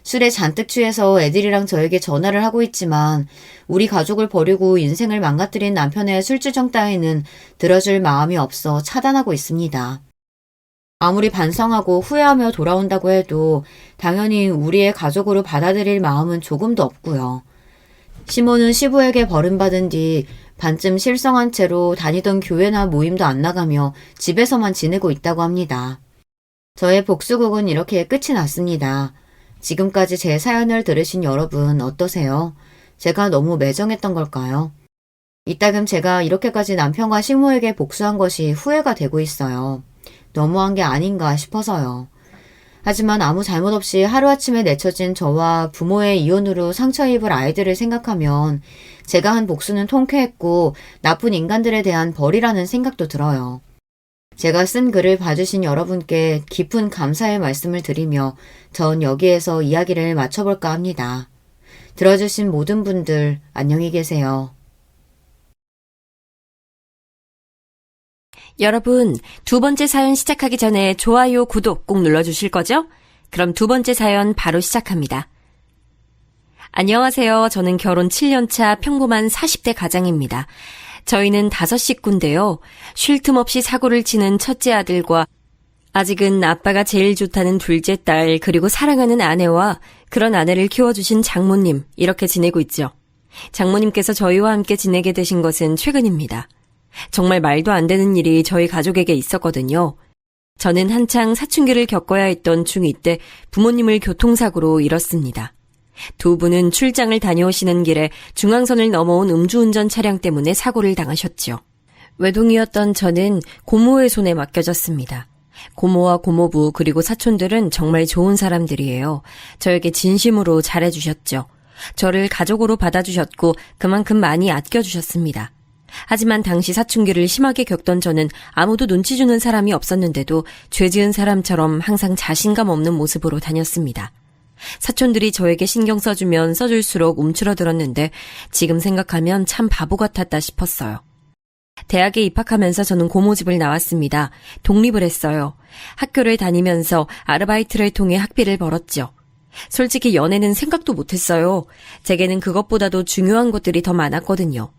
술에 잔뜩 취해서 애들이랑 저에게 전화를 하고 있지만 우리 가족을 버리고 인생을 망가뜨린 남편의 술주정 따위는 들어줄 마음이 없어 차단하고 있습니다. 아무리 반성하고 후회하며 돌아온다고 해도 당연히 우리의 가족으로 받아들일 마음은 조금도 없고요. 시모는 시부에게 버림받은 뒤 반쯤 실성한 채로 다니던 교회나 모임도 안 나가며 집에서만 지내고 있다고 합니다. 저의 복수극은 이렇게 끝이 났습니다. 지금까지 제 사연을 들으신 여러분 어떠세요? 제가 너무 매정했던 걸까요? 이따금 제가 이렇게까지 남편과 식모에게 복수한 것이 후회가 되고 있어요. 너무한 게 아닌가 싶어서요. 하지만 아무 잘못 없이 하루아침에 내쳐진 저와 부모의 이혼으로 상처 입을 아이들을 생각하면 제가 한 복수는 통쾌했고 나쁜 인간들에 대한 벌이라는 생각도 들어요. 제가 쓴 글을 봐주신 여러분께 깊은 감사의 말씀을 드리며 전 여기에서 이야기를 마쳐볼까 합니다. 들어주신 모든 분들 안녕히 계세요. 여러분, 두 번째 사연 시작하기 전에 좋아요, 구독 꼭 눌러주실 거죠? 그럼 두 번째 사연 바로 시작합니다. 안녕하세요. 저는 결혼 7년차 평범한 40대 가장입니다. 저희는 5식구인데요. 쉴 틈 없이 사고를 치는 첫째 아들과 아직은 아빠가 제일 좋다는 둘째 딸, 그리고 사랑하는 아내와 그런 아내를 키워주신 장모님, 이렇게 지내고 있죠. 장모님께서 저희와 함께 지내게 되신 것은 최근입니다. 정말 말도 안 되는 일이 저희 가족에게 있었거든요. 저는 한창 사춘기를 겪어야 했던 중2 때 부모님을 교통사고로 잃었습니다. 두 분은 출장을 다녀오시는 길에 중앙선을 넘어온 음주운전 차량 때문에 사고를 당하셨죠. 외동이었던 저는 고모의 손에 맡겨졌습니다. 고모와 고모부 그리고 사촌들은 정말 좋은 사람들이에요. 저에게 진심으로 잘해주셨죠. 저를 가족으로 받아주셨고 그만큼 많이 아껴주셨습니다. 하지만 당시 사춘기를 심하게 겪던 저는 아무도 눈치 주는 사람이 없었는데도 죄 지은 사람처럼 항상 자신감 없는 모습으로 다녔습니다. 사촌들이 저에게 신경 써주면 써줄수록 움츠러들었는데 지금 생각하면 참 바보 같았다 싶었어요. 대학에 입학하면서 저는 고모집을 나왔습니다. 독립을 했어요. 학교를 다니면서 아르바이트를 통해 학비를 벌었죠. 솔직히 연애는 생각도 못했어요. 제게는 그것보다도 중요한 것들이 더 많았거든요.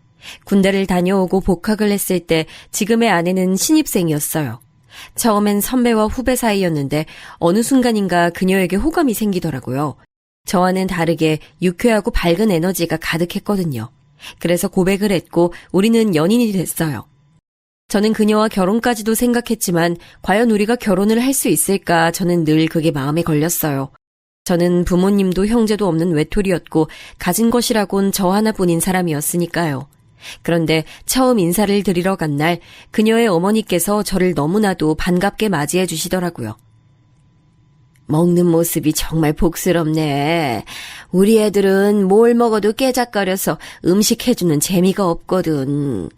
군대를 다녀오고 복학을 했을 때 지금의 아내는 신입생이었어요. 처음엔 선배와 후배 사이였는데 어느 순간인가 그녀에게 호감이 생기더라고요. 저와는 다르게 유쾌하고 밝은 에너지가 가득했거든요. 그래서 고백을 했고 우리는 연인이 됐어요. 저는 그녀와 결혼까지도 생각했지만 과연 우리가 결혼을 할 수 있을까 저는 늘 그게 마음에 걸렸어요. 저는 부모님도 형제도 없는 외톨이였고 가진 것이라곤 저 하나뿐인 사람이었으니까요. 그런데 처음 인사를 드리러 간 날 그녀의 어머니께서 저를 너무나도 반갑게 맞이해 주시더라고요. 먹는 모습이 정말 복스럽네. 우리 애들은 뭘 먹어도 깨작거려서 음식 해주는 재미가 없거든.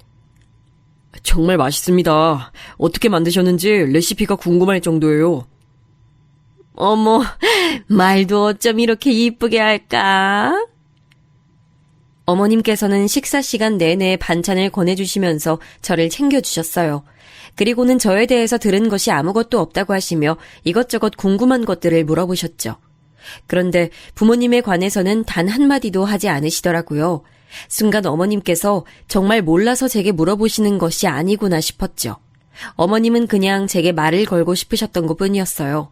정말 맛있습니다. 어떻게 만드셨는지 레시피가 궁금할 정도예요. 어머, 말도 어쩜 이렇게 이쁘게 할까? 어머님께서는 식사 시간 내내 반찬을 권해주시면서 저를 챙겨주셨어요. 그리고는 저에 대해서 들은 것이 아무것도 없다고 하시며 이것저것 궁금한 것들을 물어보셨죠. 그런데 부모님에 관해서는 단 한마디도 하지 않으시더라고요. 순간 어머님께서 정말 몰라서 제게 물어보시는 것이 아니구나 싶었죠. 어머님은 그냥 제게 말을 걸고 싶으셨던 것뿐이었어요.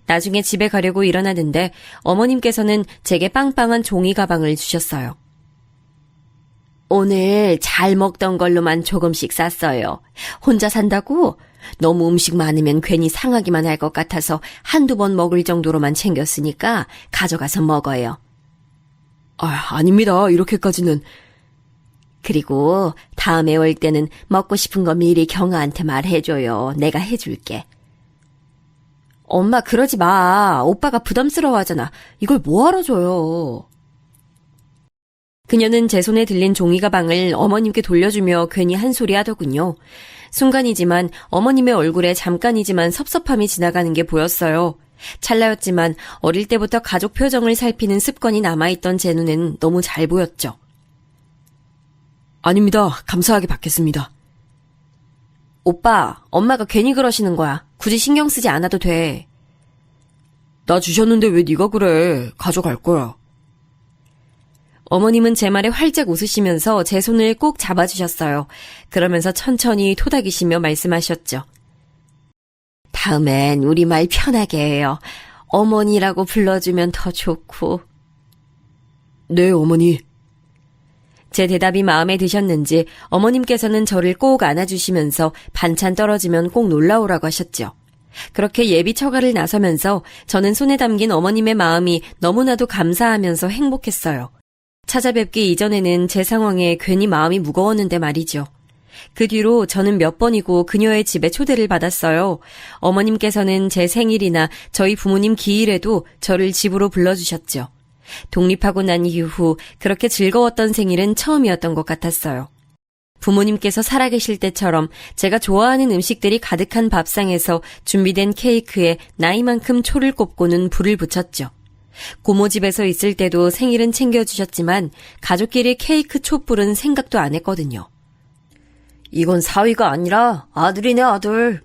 나중에 집에 가려고 일어나는데 어머님께서는 제게 빵빵한 종이 가방을 주셨어요. 오늘 잘 먹던 걸로만 조금씩 쌌어요. 혼자 산다고? 너무 음식 많으면 괜히 상하기만 할 것 같아서 한두 번 먹을 정도로만 챙겼으니까 가져가서 먹어요. 아닙니다. 이렇게까지는. 그리고 다음에 올 때는 먹고 싶은 거 미리 경아한테 말해줘요. 내가 해줄게. 엄마 그러지 마. 오빠가 부담스러워하잖아. 이걸 뭐하러 줘요. 그녀는 제 손에 들린 종이 가방을 어머님께 돌려주며 괜히 한 소리 하더군요. 순간이지만 어머님의 얼굴에 잠깐이지만 섭섭함이 지나가는 게 보였어요. 찰나였지만 어릴 때부터 가족 표정을 살피는 습관이 남아있던 제 눈엔 너무 잘 보였죠. 아닙니다. 감사하게 받겠습니다. 오빠, 엄마가 괜히 그러시는 거야. 굳이 신경 쓰지 않아도 돼. 나 주셨는데 왜 네가 그래. 가져갈 거야. 어머님은 제 말에 활짝 웃으시면서 제 손을 꼭 잡아주셨어요. 그러면서 천천히 토닥이시며 말씀하셨죠. 다음엔 우리 말 편하게 해요. 어머니라고 불러주면 더 좋고. 네, 어머니. 제 대답이 마음에 드셨는지 어머님께서는 저를 꼭 안아주시면서 반찬 떨어지면 꼭 놀라오라고 하셨죠. 그렇게 예비 처가를 나서면서 저는 손에 담긴 어머님의 마음이 너무나도 감사하면서 행복했어요. 찾아뵙기 이전에는 제 상황에 괜히 마음이 무거웠는데 말이죠. 그 뒤로 저는 몇 번이고 그녀의 집에 초대를 받았어요. 어머님께서는 제 생일이나 저희 부모님 기일에도 저를 집으로 불러주셨죠. 독립하고 난 이후 그렇게 즐거웠던 생일은 처음이었던 것 같았어요. 부모님께서 살아계실 때처럼 제가 좋아하는 음식들이 가득한 밥상에서 준비된 케이크에 나이만큼 초를 꼽고는 불을 붙였죠. 고모 집에서 있을 때도 생일은 챙겨주셨지만 가족끼리 케이크 촛불은 생각도 안 했거든요. 이건 사위가 아니라 아들이네, 아들.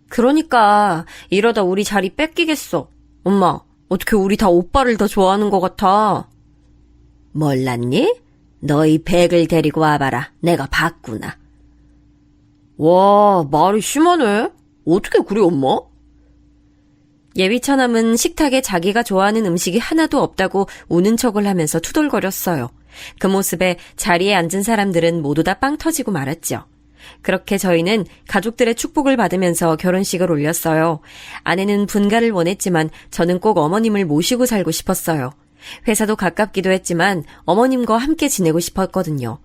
그러니까 이러다 우리 자리 뺏기겠어. 엄마, 어떻게 우리 다 오빠를 더 좋아하는 것 같아. 몰랐니? 너희 백을 데리고 와봐라. 내가 봤구나. 와, 말이 심하네. 어떻게 그래, 엄마? 예비 처남은 식탁에 자기가 좋아하는 음식이 하나도 없다고 우는 척을 하면서 투덜거렸어요. 그 모습에 자리에 앉은 사람들은 모두 다 빵 터지고 말았죠. 그렇게 저희는 가족들의 축복을 받으면서 결혼식을 올렸어요. 아내는 분가를 원했지만 저는 꼭 어머님을 모시고 살고 싶었어요. 회사도 가깝기도 했지만 어머님과 함께 지내고 싶었거든요.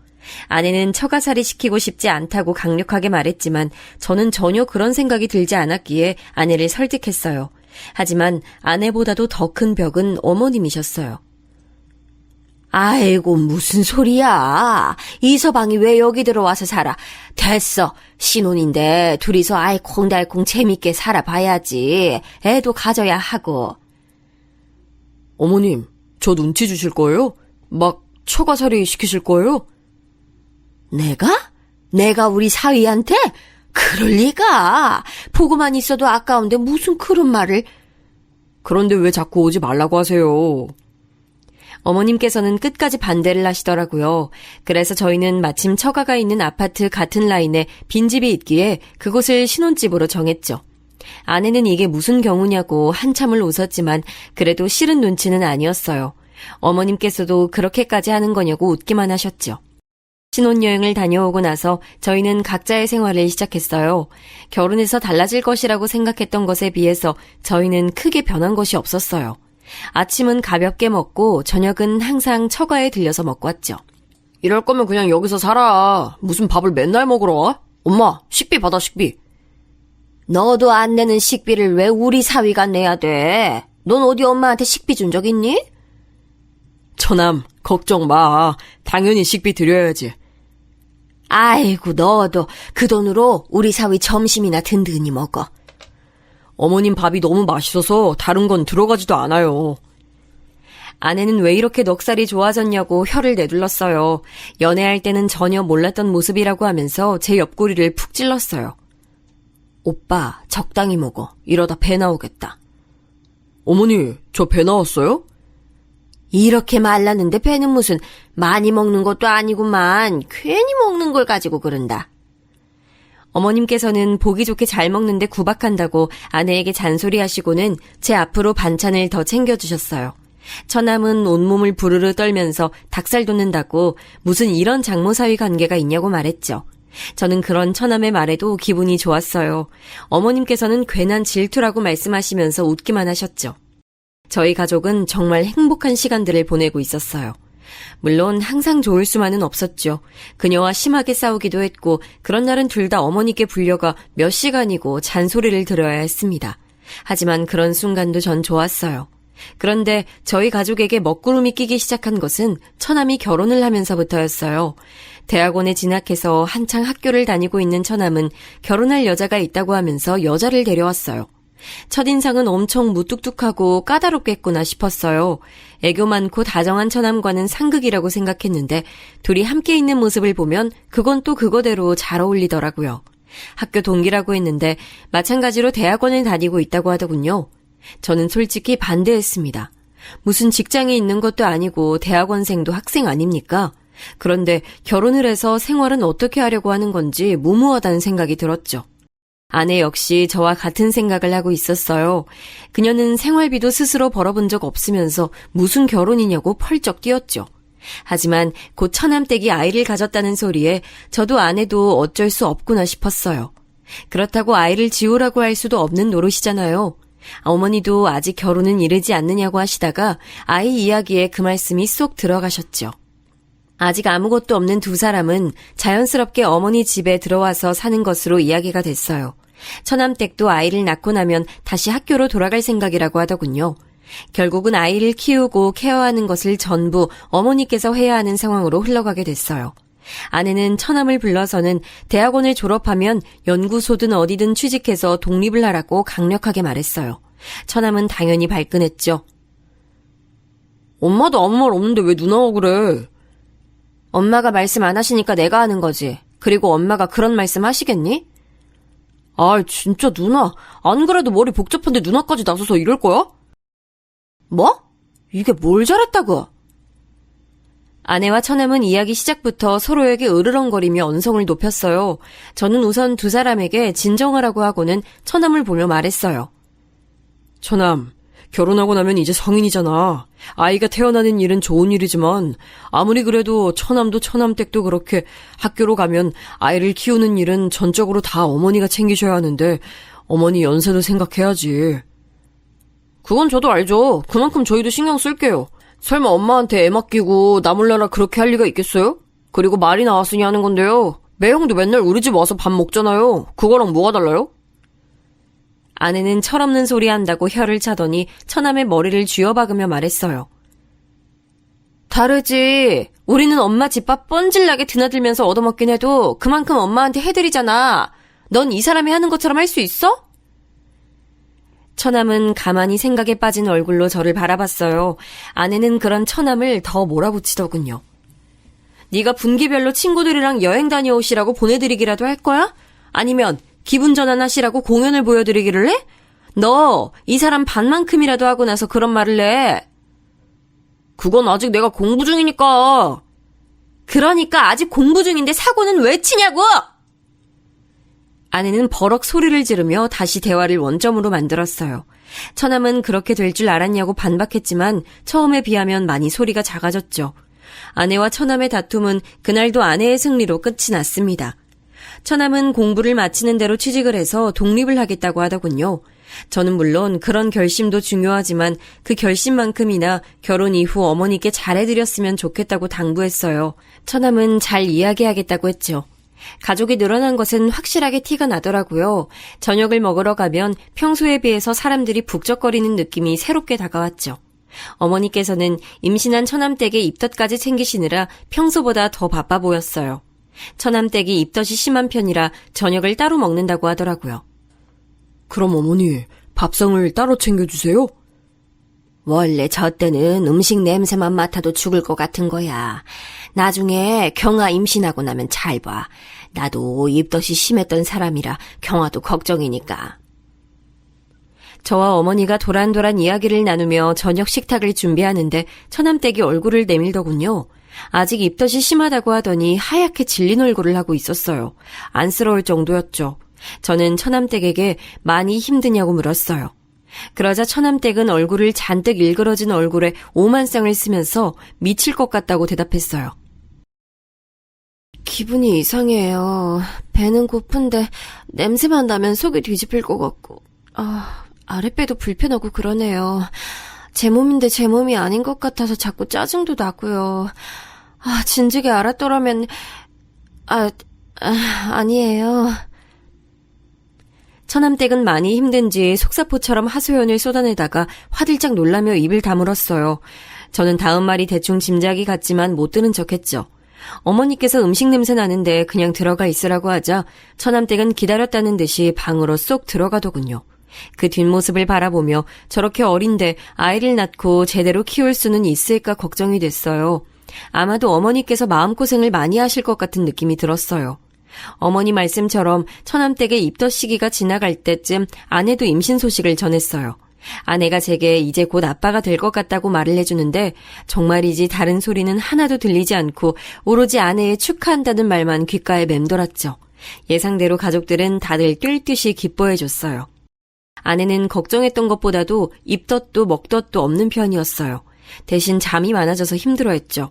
아내는 처가살이 시키고 싶지 않다고 강력하게 말했지만 저는 전혀 그런 생각이 들지 않았기에 아내를 설득했어요. 하지만 아내보다도 더 큰 벽은 어머님이셨어요. 아이고 무슨 소리야. 이서방이 왜 여기 들어와서 살아. 됐어. 신혼인데 둘이서 알콩달콩 재밌게 살아봐야지. 애도 가져야 하고. 어머님, 저 눈치 주실 거예요? 막 처가살이 시키실 거예요? 내가 우리 사위한테? 그럴 리가. 보고만 있어도 아까운데 무슨 그런 말을. 그런데 왜 자꾸 오지 말라고 하세요? 어머님께서는 끝까지 반대를 하시더라고요. 그래서 저희는 마침 처가가 있는 아파트 같은 라인에 빈집이 있기에 그곳을 신혼집으로 정했죠. 아내는 이게 무슨 경우냐고 한참을 웃었지만 그래도 싫은 눈치는 아니었어요. 어머님께서도 그렇게까지 하는 거냐고 웃기만 하셨죠. 신혼여행을 다녀오고 나서 저희는 각자의 생활을 시작했어요. 결혼해서 달라질 것이라고 생각했던 것에 비해서 저희는 크게 변한 것이 없었어요. 아침은 가볍게 먹고 저녁은 항상 처가에 들려서 먹고 왔죠. 이럴 거면 그냥 여기서 살아. 무슨 밥을 맨날 먹으러 와? 엄마, 식비 받아, 식비. 너도 안 내는 식비를 왜 우리 사위가 내야 돼? 넌 어디 엄마한테 식비 준 적 있니? 처남, 걱정 마. 당연히 식비 드려야지. 아이고 너도 그 돈으로 우리 사위 점심이나 든든히 먹어. 어머님 밥이 너무 맛있어서 다른 건 들어가지도 않아요. 아내는 왜 이렇게 넉살이 좋아졌냐고 혀를 내둘렀어요. 연애할 때는 전혀 몰랐던 모습이라고 하면서 제 옆구리를 푹 찔렀어요. 오빠, 적당히 먹어. 이러다 배 나오겠다. 어머니, 저 배 나왔어요? 이렇게 말랐는데 배는 무슨 많이 먹는 것도 아니구만. 괜히 먹는 걸 가지고 그런다. 어머님께서는 보기 좋게 잘 먹는데 구박한다고 아내에게 잔소리하시고는 제 앞으로 반찬을 더 챙겨주셨어요. 처남은 온몸을 부르르 떨면서 닭살 돋는다고 무슨 이런 장모사위 관계가 있냐고 말했죠. 저는 그런 처남의 말에도 기분이 좋았어요. 어머님께서는 괜한 질투라고 말씀하시면서 웃기만 하셨죠. 저희 가족은 정말 행복한 시간들을 보내고 있었어요. 물론 항상 좋을 수만은 없었죠. 그녀와 심하게 싸우기도 했고 그런 날은 둘 다 어머니께 불려가 몇 시간이고 잔소리를 들어야 했습니다. 하지만 그런 순간도 전 좋았어요. 그런데 저희 가족에게 먹구름이 끼기 시작한 것은 처남이 결혼을 하면서부터였어요. 대학원에 진학해서 한창 학교를 다니고 있는 처남은 결혼할 여자가 있다고 하면서 여자를 데려왔어요. 첫인상은 엄청 무뚝뚝하고 까다롭겠구나 싶었어요. 애교 많고 다정한 처남과는 상극이라고 생각했는데 둘이 함께 있는 모습을 보면 그건 또 그거대로 잘 어울리더라고요. 학교 동기라고 했는데 마찬가지로 대학원을 다니고 있다고 하더군요. 저는 솔직히 반대했습니다. 무슨 직장에 있는 것도 아니고 대학원생도 학생 아닙니까? 그런데 결혼을 해서 생활은 어떻게 하려고 하는 건지 무모하다는 생각이 들었죠. 아내 역시 저와 같은 생각을 하고 있었어요. 그녀는 생활비도 스스로 벌어본 적 없으면서 무슨 결혼이냐고 펄쩍 뛰었죠. 하지만 곧 처남댁이 아이를 가졌다는 소리에 저도 아내도 어쩔 수 없구나 싶었어요. 그렇다고 아이를 지우라고 할 수도 없는 노릇이잖아요. 어머니도 아직 결혼은 이르지 않느냐고 하시다가 아이 이야기에 그 말씀이 쏙 들어가셨죠. 아직 아무것도 없는 두 사람은 자연스럽게 어머니 집에 들어와서 사는 것으로 이야기가 됐어요. 처남댁도 아이를 낳고 나면 다시 학교로 돌아갈 생각이라고 하더군요. 결국은 아이를 키우고 케어하는 것을 전부 어머니께서 해야 하는 상황으로 흘러가게 됐어요. 아내는 처남을 불러서는 대학원을 졸업하면 연구소든 어디든 취직해서 독립을 하라고 강력하게 말했어요. 처남은 당연히 발끈했죠. 엄마도 아무 말 없는데 왜 누나가 그래? 엄마가 말씀 안 하시니까 내가 하는 거지. 그리고 엄마가 그런 말씀 하시겠니? 아, 진짜 누나. 안 그래도 머리 복잡한데 누나까지 나서서 이럴 거야? 뭐? 이게 뭘 잘했다고? 아내와 처남은 이야기 시작부터 서로에게 으르렁거리며 언성을 높였어요. 저는 우선 두 사람에게 진정하라고 하고는 처남을 보며 말했어요. 처남, 결혼하고 나면 이제 성인이잖아. 아이가 태어나는 일은 좋은 일이지만 아무리 그래도 처남도 처남댁도 그렇게 학교로 가면 아이를 키우는 일은 전적으로 다 어머니가 챙기셔야 하는데 어머니 연세도 생각해야지. 그건 저도 알죠. 그만큼 저희도 신경 쓸게요. 설마 엄마한테 애 맡기고 나 몰라라 그렇게 할 리가 있겠어요? 그리고 말이 나왔으니 하는 건데요. 매형도 맨날 우리 집 와서 밥 먹잖아요. 그거랑 뭐가 달라요? 아내는 철없는 소리 한다고 혀를 차더니 처남의 머리를 쥐어박으며 말했어요. 다르지. 우리는 엄마 집밥 뻔질나게 드나들면서 얻어먹긴 해도 그만큼 엄마한테 해드리잖아. 넌 이 사람이 하는 것처럼 할 수 있어? 처남은 가만히 생각에 빠진 얼굴로 저를 바라봤어요. 아내는 그런 처남을 더 몰아붙이더군요. 네가 분기별로 친구들이랑 여행 다녀오시라고 보내드리기라도 할 거야? 아니면 기분 전환하시라고 공연을 보여드리기를 해? 너 이 사람 반만큼이라도 하고 나서 그런 말을 해. 그건 아직 내가 공부 중이니까. 그러니까 아직 공부 중인데 사고는 왜 치냐고! 아내는 버럭 소리를 지르며 다시 대화를 원점으로 만들었어요. 처남은 그렇게 될 줄 알았냐고 반박했지만 처음에 비하면 많이 소리가 작아졌죠. 아내와 처남의 다툼은 그날도 아내의 승리로 끝이 났습니다. 처남은 공부를 마치는 대로 취직을 해서 독립을 하겠다고 하더군요. 저는 물론 그런 결심도 중요하지만 그 결심만큼이나 결혼 이후 어머니께 잘해드렸으면 좋겠다고 당부했어요. 처남은 잘 이야기하겠다고 했죠. 가족이 늘어난 것은 확실하게 티가 나더라고요. 저녁을 먹으러 가면 평소에 비해서 사람들이 북적거리는 느낌이 새롭게 다가왔죠. 어머니께서는 임신한 처남댁에 입덧까지 챙기시느라 평소보다 더 바빠 보였어요. 처남댁이 입덧이 심한 편이라 저녁을 따로 먹는다고 하더라고요. 그럼 어머니, 밥상을 따로 챙겨주세요? 원래 저 때는 음식 냄새만 맡아도 죽을 것 같은 거야. 나중에 경아 임신하고 나면 잘 봐. 나도 입덧이 심했던 사람이라 경아도 걱정이니까. 저와 어머니가 도란도란 이야기를 나누며 저녁 식탁을 준비하는데 처남댁이 얼굴을 내밀더군요. 아직 입덧이 심하다고 하더니 하얗게 질린 얼굴을 하고 있었어요. 안쓰러울 정도였죠. 저는 처남댁에게 많이 힘드냐고 물었어요. 그러자 처남댁은 얼굴을 잔뜩 일그러진 얼굴에 오만상을 쓰면서 미칠 것 같다고 대답했어요. 기분이 이상해요. 배는 고픈데 냄새만 나면 속이 뒤집힐 것 같고 아랫배도 불편하고 그러네요. 제 몸인데 제 몸이 아닌 것 같아서 자꾸 짜증도 나고요. 진즉에 알았더라면 아니에요. 처남댁은 많이 힘든지 속사포처럼 하소연을 쏟아내다가 화들짝 놀라며 입을 다물었어요. 저는 다음 말이 대충 짐작이 갔지만 못 들은 척했죠. 어머니께서 음식 냄새 나는데 그냥 들어가 있으라고 하자 처남댁은 기다렸다는 듯이 방으로 쏙 들어가더군요. 그 뒷모습을 바라보며 저렇게 어린데 아이를 낳고 제대로 키울 수는 있을까 걱정이 됐어요. 아마도 어머니께서 마음고생을 많이 하실 것 같은 느낌이 들었어요. 어머니 말씀처럼 처남댁의 입덧 시기가 지나갈 때쯤 아내도 임신 소식을 전했어요. 아내가 제게 이제 곧 아빠가 될 것 같다고 말을 해주는데 정말이지 다른 소리는 하나도 들리지 않고 오로지 아내의 축하한다는 말만 귓가에 맴돌았죠. 예상대로 가족들은 다들 뛸 듯이 기뻐해줬어요. 아내는 걱정했던 것보다도 입덧도 먹덧도 없는 편이었어요. 대신 잠이 많아져서 힘들어했죠.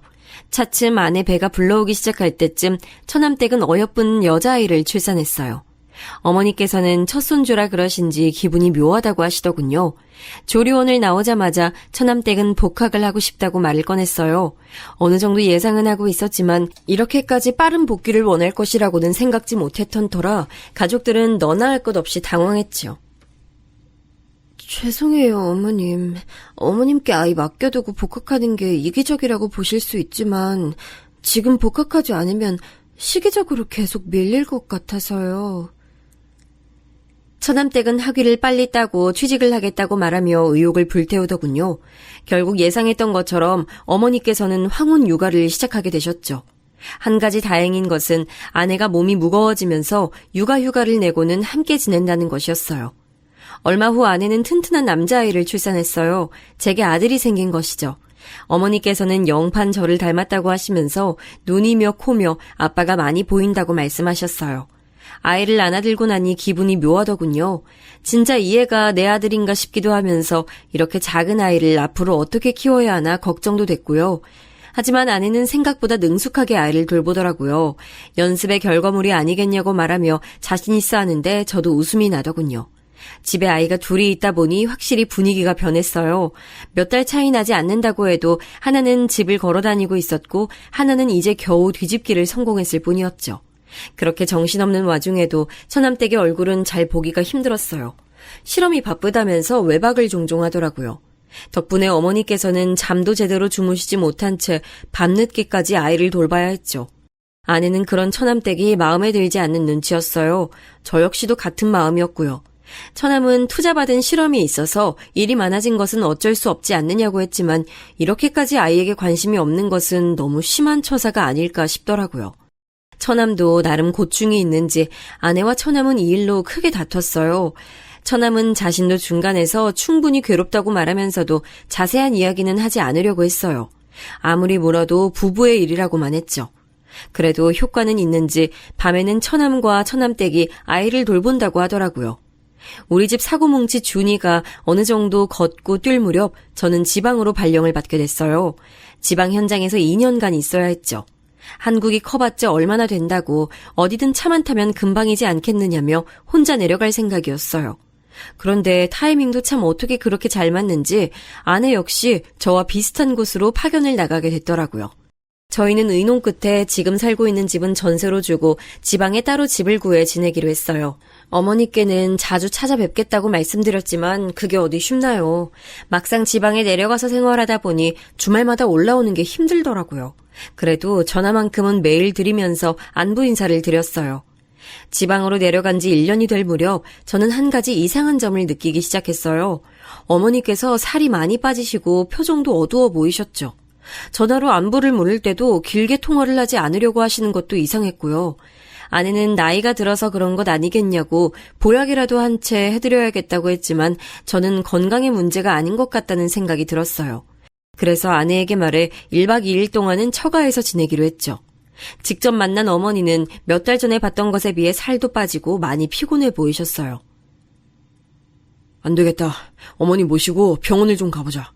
차츰 아내 배가 불러오기 시작할 때쯤 처남댁은 어여쁜 여자아이를 출산했어요. 어머니께서는 첫 손주라 그러신지 기분이 묘하다고 하시더군요. 조리원을 나오자마자 처남댁은 복학을 하고 싶다고 말을 꺼냈어요. 어느 정도 예상은 하고 있었지만 이렇게까지 빠른 복귀를 원할 것이라고는 생각지 못했던 터라 가족들은 너나 할 것 없이 당황했지요. 죄송해요, 어머님. 어머님께 아이 맡겨두고 복학하는 게 이기적이라고 보실 수 있지만 지금 복학하지 않으면 시기적으로 계속 밀릴 것 같아서요. 처남댁은 학위를 빨리 따고 취직을 하겠다고 말하며 의욕을 불태우더군요. 결국 예상했던 것처럼 어머니께서는 황혼 육아를 시작하게 되셨죠. 한 가지 다행인 것은 아내가 몸이 무거워지면서 육아휴가를 내고는 함께 지낸다는 것이었어요. 얼마 후 아내는 튼튼한 남자아이를 출산했어요. 제게 아들이 생긴 것이죠. 어머니께서는 영판 저를 닮았다고 하시면서 눈이며 코며 아빠가 많이 보인다고 말씀하셨어요. 아이를 안아들고 나니 기분이 묘하더군요. 진짜 이 애가 내 아들인가 싶기도 하면서 이렇게 작은 아이를 앞으로 어떻게 키워야 하나 걱정도 됐고요. 하지만 아내는 생각보다 능숙하게 아이를 돌보더라고요. 연습의 결과물이 아니겠냐고 말하며 자신 있어 하는데 저도 웃음이 나더군요. 집에 아이가 둘이 있다 보니 확실히 분위기가 변했어요. 몇 달 차이 나지 않는다고 해도 하나는 집을 걸어 다니고 있었고 하나는 이제 겨우 뒤집기를 성공했을 뿐이었죠. 그렇게 정신없는 와중에도 처남댁의 얼굴은 잘 보기가 힘들었어요. 실험이 바쁘다면서 외박을 종종 하더라고요. 덕분에 어머니께서는 잠도 제대로 주무시지 못한 채 밤늦게까지 아이를 돌봐야 했죠. 아내는 그런 처남댁이 마음에 들지 않는 눈치였어요. 저 역시도 같은 마음이었고요. 처남은 투자받은 실험이 있어서 일이 많아진 것은 어쩔 수 없지 않느냐고 했지만 이렇게까지 아이에게 관심이 없는 것은 너무 심한 처사가 아닐까 싶더라고요. 처남도 나름 고충이 있는지 아내와 처남은 이 일로 크게 다퉜어요. 처남은 자신도 중간에서 충분히 괴롭다고 말하면서도 자세한 이야기는 하지 않으려고 했어요. 아무리 물어도 부부의 일이라고만 했죠. 그래도 효과는 있는지 밤에는 처남과 처남댁이 아이를 돌본다고 하더라고요. 우리 집 사고뭉치 준이가 어느 정도 걷고 뛸 무렵 저는 지방으로 발령을 받게 됐어요. 지방 현장에서 2년간 있어야 했죠. 한국이 커봤자 얼마나 된다고 어디든 차만 타면 금방이지 않겠느냐며 혼자 내려갈 생각이었어요. 그런데 타이밍도 참 어떻게 그렇게 잘 맞는지 아내 역시 저와 비슷한 곳으로 파견을 나가게 됐더라고요. 저희는 의논 끝에 지금 살고 있는 집은 전세로 주고 지방에 따로 집을 구해 지내기로 했어요. 어머니께는 자주 찾아뵙겠다고 말씀드렸지만 그게 어디 쉽나요. 막상 지방에 내려가서 생활하다 보니 주말마다 올라오는 게 힘들더라고요. 그래도 전화만큼은 매일 드리면서 안부 인사를 드렸어요. 지방으로 내려간 지 1년이 될 무렵 저는 한 가지 이상한 점을 느끼기 시작했어요. 어머니께서 살이 많이 빠지시고 표정도 어두워 보이셨죠. 전화로 안부를 물을 때도 길게 통화를 하지 않으려고 하시는 것도 이상했고요. 아내는 나이가 들어서 그런 것 아니겠냐고 보약이라도 한 채 해드려야겠다고 했지만 저는 건강에 문제가 아닌 것 같다는 생각이 들었어요. 그래서 아내에게 말해 1박 2일 동안은 처가에서 지내기로 했죠. 직접 만난 어머니는 몇 달 전에 봤던 것에 비해 살도 빠지고 많이 피곤해 보이셨어요. 안 되겠다. 어머니 모시고 병원을 좀 가보자.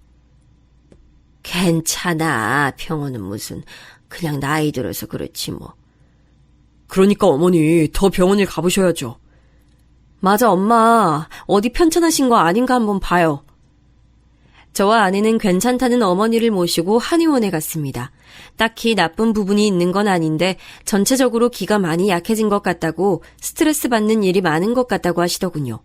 괜찮아. 병원은 무슨. 그냥 나이 들어서 그렇지 뭐. 그러니까 어머니 더 병원을 가보셔야죠. 맞아, 엄마. 어디 편찮으신 거 아닌가 한번 봐요. 저와 아내는 괜찮다는 어머니를 모시고 한의원에 갔습니다. 딱히 나쁜 부분이 있는 건 아닌데 전체적으로 기가 많이 약해진 것 같다고, 스트레스 받는 일이 많은 것 같다고 하시더군요.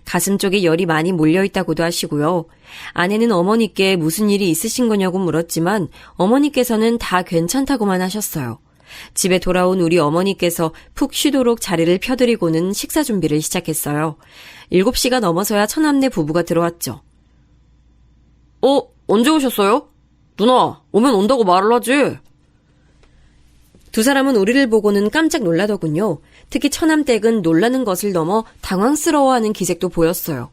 가슴 쪽에 열이 많이 몰려있다고도 하시고요. 아내는 어머니께 무슨 일이 있으신 거냐고 물었지만 어머니께서는 다 괜찮다고만 하셨어요. 집에 돌아온 우리 어머니께서 푹 쉬도록 자리를 펴드리고는 식사 준비를 시작했어요. 7시가 넘어서야 처남네 부부가 들어왔죠. 언제 오셨어요? 누나, 오면 온다고 말을 하지. 두 사람은 우리를 보고는 깜짝 놀라더군요. 특히 처남댁은 놀라는 것을 넘어 당황스러워하는 기색도 보였어요.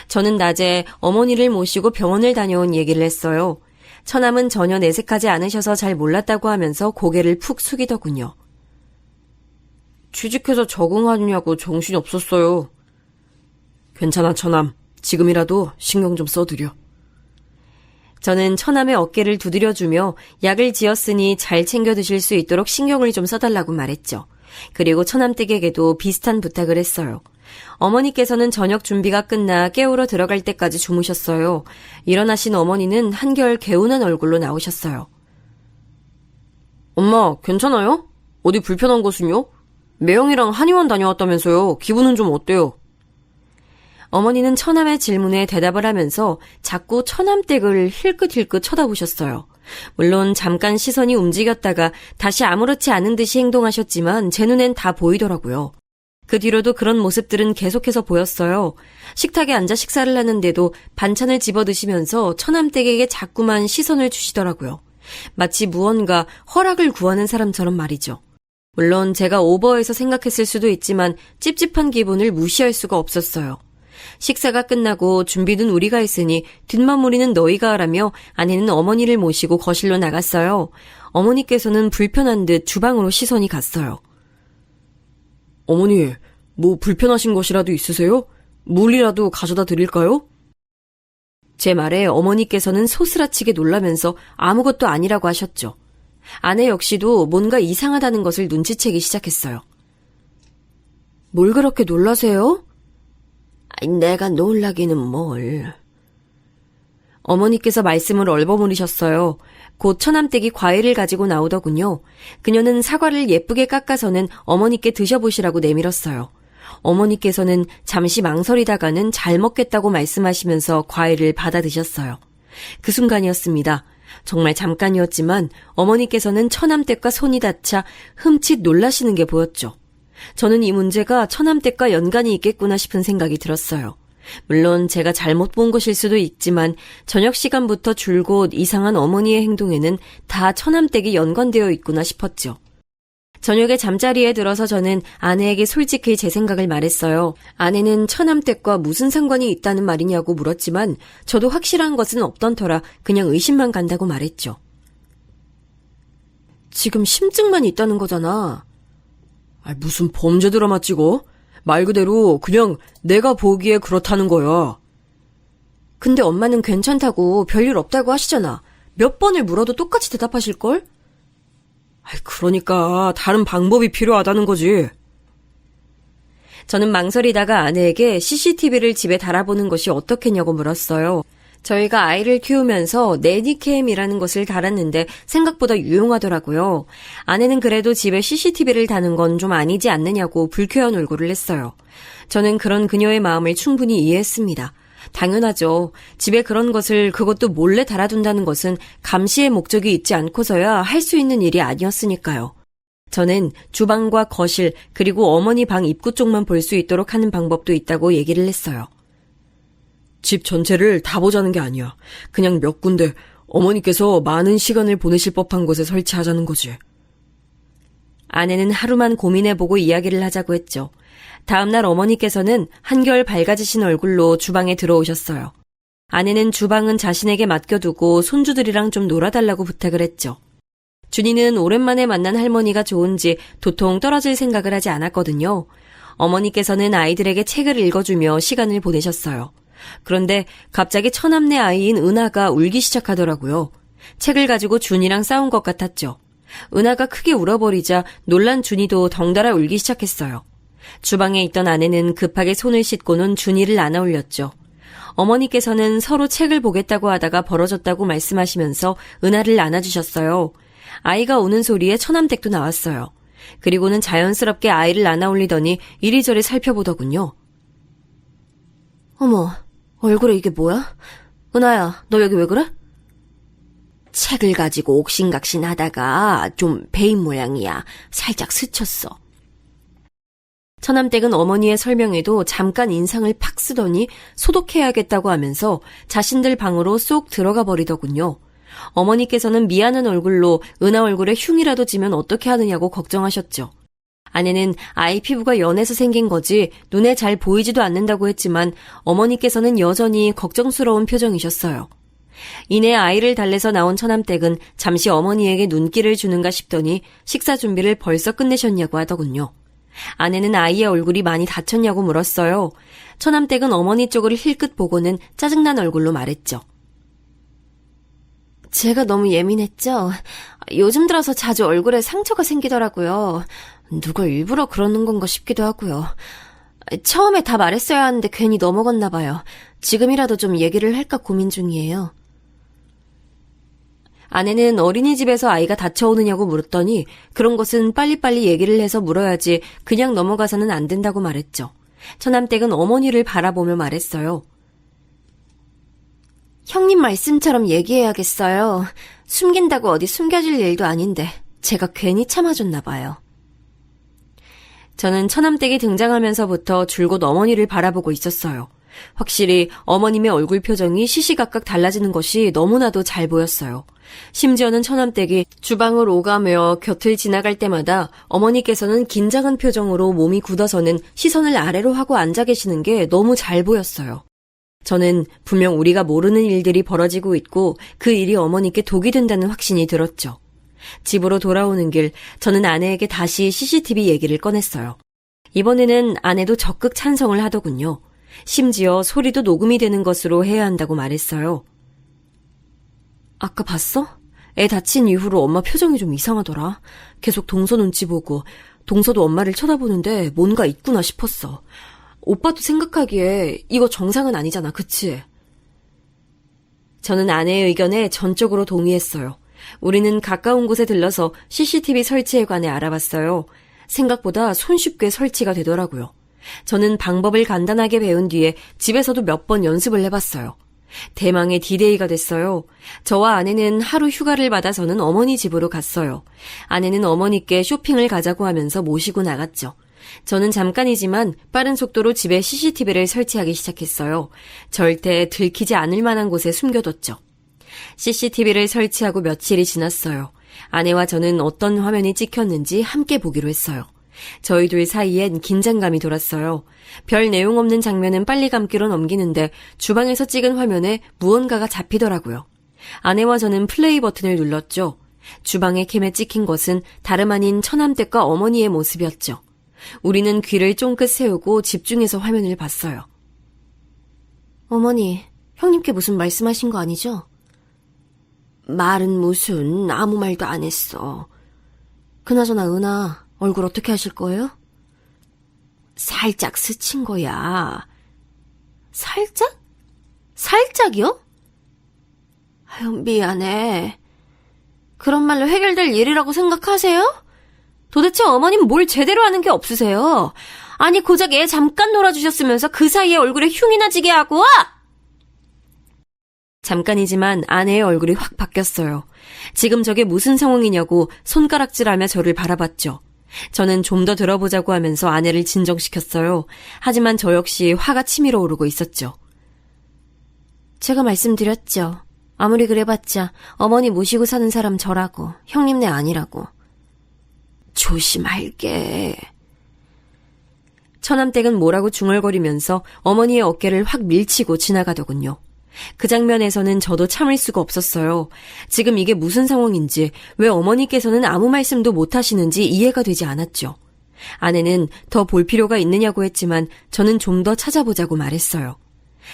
저는 낮에 어머니를 모시고 병원을 다녀온 얘기를 했어요. 처남은 전혀 내색하지 않으셔서 잘 몰랐다고 하면서 고개를 푹 숙이더군요. 취직해서 적응하느냐고 정신이 없었어요. 괜찮아, 처남. 지금이라도 신경 좀 써드려. 저는 처남의 어깨를 두드려주며 약을 지었으니 잘 챙겨 드실 수 있도록 신경을 좀 써달라고 말했죠. 그리고 처남댁에게도 비슷한 부탁을 했어요. 어머니께서는 저녁 준비가 끝나 깨우러 들어갈 때까지 주무셨어요. 일어나신 어머니는 한결 개운한 얼굴로 나오셨어요. 엄마, 괜찮아요? 어디 불편한 곳은요? 매형이랑 한의원 다녀왔다면서요. 기분은 좀 어때요? 어머니는 처남의 질문에 대답을 하면서 자꾸 처남댁을 힐끗힐끗 쳐다보셨어요. 물론 잠깐 시선이 움직였다가 다시 아무렇지 않은 듯이 행동하셨지만 제 눈엔 다 보이더라고요. 그 뒤로도 그런 모습들은 계속해서 보였어요. 식탁에 앉아 식사를 하는데도 반찬을 집어 드시면서 처남댁에게 자꾸만 시선을 주시더라고요. 마치 무언가 허락을 구하는 사람처럼 말이죠. 물론 제가 오버해서 생각했을 수도 있지만 찝찝한 기분을 무시할 수가 없었어요. 식사가 끝나고 준비는 우리가 했으니 뒷마무리는 너희가 하라며 아내는 어머니를 모시고 거실로 나갔어요. 어머니께서는 불편한 듯 주방으로 시선이 갔어요. 어머니, 뭐 불편하신 것이라도 있으세요? 물이라도 가져다 드릴까요? 제 말에 어머니께서는 소스라치게 놀라면서 아무것도 아니라고 하셨죠. 아내 역시도 뭔가 이상하다는 것을 눈치채기 시작했어요. 뭘 그렇게 놀라세요? 내가 놀라기는 뭘. 어머니께서 말씀을 얼버무리셨어요. 곧 처남댁이 과일을 가지고 나오더군요. 그녀는 사과를 예쁘게 깎아서는 어머니께 드셔보시라고 내밀었어요. 어머니께서는 잠시 망설이다가는 잘 먹겠다고 말씀하시면서 과일을 받아 드셨어요. 그 순간이었습니다. 정말 잠깐이었지만 어머니께서는 처남댁과 손이 닿자 흠칫 놀라시는 게 보였죠. 저는 이 문제가 처남댁과 연관이 있겠구나 싶은 생각이 들었어요. 물론 제가 잘못 본 것일 수도 있지만 저녁 시간부터 줄곧 이상한 어머니의 행동에는 다 처남댁이 연관되어 있구나 싶었죠. 저녁에 잠자리에 들어서 저는 아내에게 솔직히 제 생각을 말했어요. 아내는 처남댁과 무슨 상관이 있다는 말이냐고 물었지만 저도 확실한 것은 없던 터라 그냥 의심만 간다고 말했죠. 지금 심증만 있다는 거잖아. 무슨 범죄 드라마 찍어? 말 그대로 그냥 내가 보기에 그렇다는 거야. 근데 엄마는 괜찮다고 별일 없다고 하시잖아. 몇 번을 물어도 똑같이 대답하실걸? 그러니까 다른 방법이 필요하다는 거지. 저는 망설이다가 아내에게 CCTV를 집에 달아보는 것이 어떻겠냐고 물었어요. 저희가 아이를 키우면서 내니캠이라는 것을 달았는데 생각보다 유용하더라고요. 아내는 그래도 집에 CCTV를 다는 건 좀 아니지 않느냐고 불쾌한 얼굴을 했어요. 저는 그런 그녀의 마음을 충분히 이해했습니다. 당연하죠. 집에 그런 것을 그것도 몰래 달아둔다는 것은 감시의 목적이 있지 않고서야 할 수 있는 일이 아니었으니까요. 저는 주방과 거실 그리고 어머니 방 입구 쪽만 볼 수 있도록 하는 방법도 있다고 얘기를 했어요. 집 전체를 다 보자는 게 아니야. 그냥 몇 군데 어머니께서 많은 시간을 보내실 법한 곳에 설치하자는 거지. 아내는 하루만 고민해보고 이야기를 하자고 했죠. 다음날 어머니께서는 한결 밝아지신 얼굴로 주방에 들어오셨어요. 아내는 주방은 자신에게 맡겨두고 손주들이랑 좀 놀아달라고 부탁을 했죠. 준이는 오랜만에 만난 할머니가 좋은지 도통 떨어질 생각을 하지 않았거든요. 어머니께서는 아이들에게 책을 읽어주며 시간을 보내셨어요. 그런데 갑자기 처남네 아이인 은하가 울기 시작하더라고요. 책을 가지고 준이랑 싸운 것 같았죠. 은하가 크게 울어버리자 놀란 준이도 덩달아 울기 시작했어요. 주방에 있던 아내는 급하게 손을 씻고는 준이를 안아 올렸죠. 어머니께서는 서로 책을 보겠다고 하다가 벌어졌다고 말씀하시면서 은하를 안아주셨어요. 아이가 우는 소리에 처남댁도 나왔어요. 그리고는 자연스럽게 아이를 안아 올리더니 이리저리 살펴보더군요. 어머, 얼굴에 이게 뭐야? 은하야, 너 여기 왜 그래? 책을 가지고 옥신각신 하다가 좀 베인 모양이야. 살짝 스쳤어. 처남댁은 어머니의 설명에도 잠깐 인상을 팍 쓰더니 소독해야겠다고 하면서 자신들 방으로 쏙 들어가 버리더군요. 어머니께서는 미안한 얼굴로 은하 얼굴에 흉이라도 지면 어떻게 하느냐고 걱정하셨죠. 아내는 아이 피부가 연해서 생긴 거지 눈에 잘 보이지도 않는다고 했지만 어머니께서는 여전히 걱정스러운 표정이셨어요. 이내 아이를 달래서 나온 처남댁은 잠시 어머니에게 눈길을 주는가 싶더니 식사 준비를 벌써 끝내셨냐고 하더군요. 아내는 아이의 얼굴이 많이 다쳤냐고 물었어요. 처남댁은 어머니 쪽을 힐끗 보고는 짜증난 얼굴로 말했죠. 제가 너무 예민했죠. 요즘 들어서 자주 얼굴에 상처가 생기더라고요. 누가 일부러 그러는 건가 싶기도 하고요. 처음에 다 말했어야 하는데 괜히 넘어갔나 봐요. 지금이라도 좀 얘기를 할까 고민 중이에요. 아내는 어린이집에서 아이가 다쳐오느냐고 물었더니 그런 것은 빨리빨리 얘기를 해서 물어야지 그냥 넘어가서는 안 된다고 말했죠. 처남댁은 어머니를 바라보며 말했어요. 형님 말씀처럼 얘기해야겠어요. 숨긴다고 어디 숨겨질 일도 아닌데 제가 괜히 참아줬나 봐요. 저는 처남댁이 등장하면서부터 줄곧 어머니를 바라보고 있었어요. 확실히 어머님의 얼굴 표정이 시시각각 달라지는 것이 너무나도 잘 보였어요. 심지어는 처남댁이 주방을 오가며 곁을 지나갈 때마다 어머니께서는 긴장한 표정으로 몸이 굳어서는 시선을 아래로 하고 앉아 계시는 게 너무 잘 보였어요. 저는 분명 우리가 모르는 일들이 벌어지고 있고 그 일이 어머니께 독이 된다는 확신이 들었죠. 집으로 돌아오는 길 저는 아내에게 다시 CCTV 얘기를 꺼냈어요. 이번에는 아내도 적극 찬성을 하더군요. 심지어 소리도 녹음이 되는 것으로 해야 한다고 말했어요. 아까 봤어? 애 다친 이후로 엄마 표정이 좀 이상하더라. 계속 동서 눈치 보고 동서도 엄마를 쳐다보는데 뭔가 있구나 싶었어. 오빠도 생각하기에 이거 정상은 아니잖아, 그치? 저는 아내의 의견에 전적으로 동의했어요. 우리는 가까운 곳에 들러서 CCTV 설치에 관해 알아봤어요. 생각보다 손쉽게 설치가 되더라고요. 저는 방법을 간단하게 배운 뒤에 집에서도 몇 번 연습을 해봤어요. 대망의 D-Day가 됐어요. 저와 아내는 하루 휴가를 받아서는 어머니 집으로 갔어요. 아내는 어머니께 쇼핑을 가자고 하면서 모시고 나갔죠. 저는 잠깐이지만 빠른 속도로 집에 CCTV를 설치하기 시작했어요. 절대 들키지 않을 만한 곳에 숨겨뒀죠. CCTV를 설치하고 며칠이 지났어요. 아내와 저는 어떤 화면이 찍혔는지 함께 보기로 했어요. 저희 둘 사이엔 긴장감이 돌았어요. 별 내용 없는 장면은 빨리 감기로 넘기는데 주방에서 찍은 화면에 무언가가 잡히더라고요. 아내와 저는 플레이 버튼을 눌렀죠. 주방의 캠에 찍힌 것은 다름 아닌 처남댁과 어머니의 모습이었죠. 우리는 귀를 쫑긋 세우고 집중해서 화면을 봤어요. 어머니, 형님께 무슨 말씀하신 거 아니죠? 말은 무슨, 아무 말도 안 했어. 그나저나 은하, 얼굴 어떻게 하실 거예요? 살짝 스친 거야. 살짝? 살짝이요? 아유, 미안해. 그런 말로 해결될 일이라고 생각하세요? 도대체 어머님 뭘 제대로 하는 게 없으세요? 아니 고작 애 잠깐 놀아주셨으면서 그 사이에 얼굴에 흉이나 지게 하고 와! 잠깐이지만 아내의 얼굴이 확 바뀌었어요. 지금 저게 무슨 상황이냐고 손가락질하며 저를 바라봤죠. 저는 좀 더 들어보자고 하면서 아내를 진정시켰어요. 하지만 저 역시 화가 치밀어 오르고 있었죠. 제가 말씀드렸죠. 아무리 그래봤자 어머니 모시고 사는 사람 저라고, 형님네 아니라고. 조심할게. 처남댁은 뭐라고 중얼거리면서 어머니의 어깨를 확 밀치고 지나가더군요. 그 장면에서는 저도 참을 수가 없었어요. 지금 이게 무슨 상황인지, 왜 어머니께서는 아무 말씀도 못 하시는지 이해가 되지 않았죠. 아내는 더 볼 필요가 있느냐고 했지만 저는 좀 더 찾아보자고 말했어요.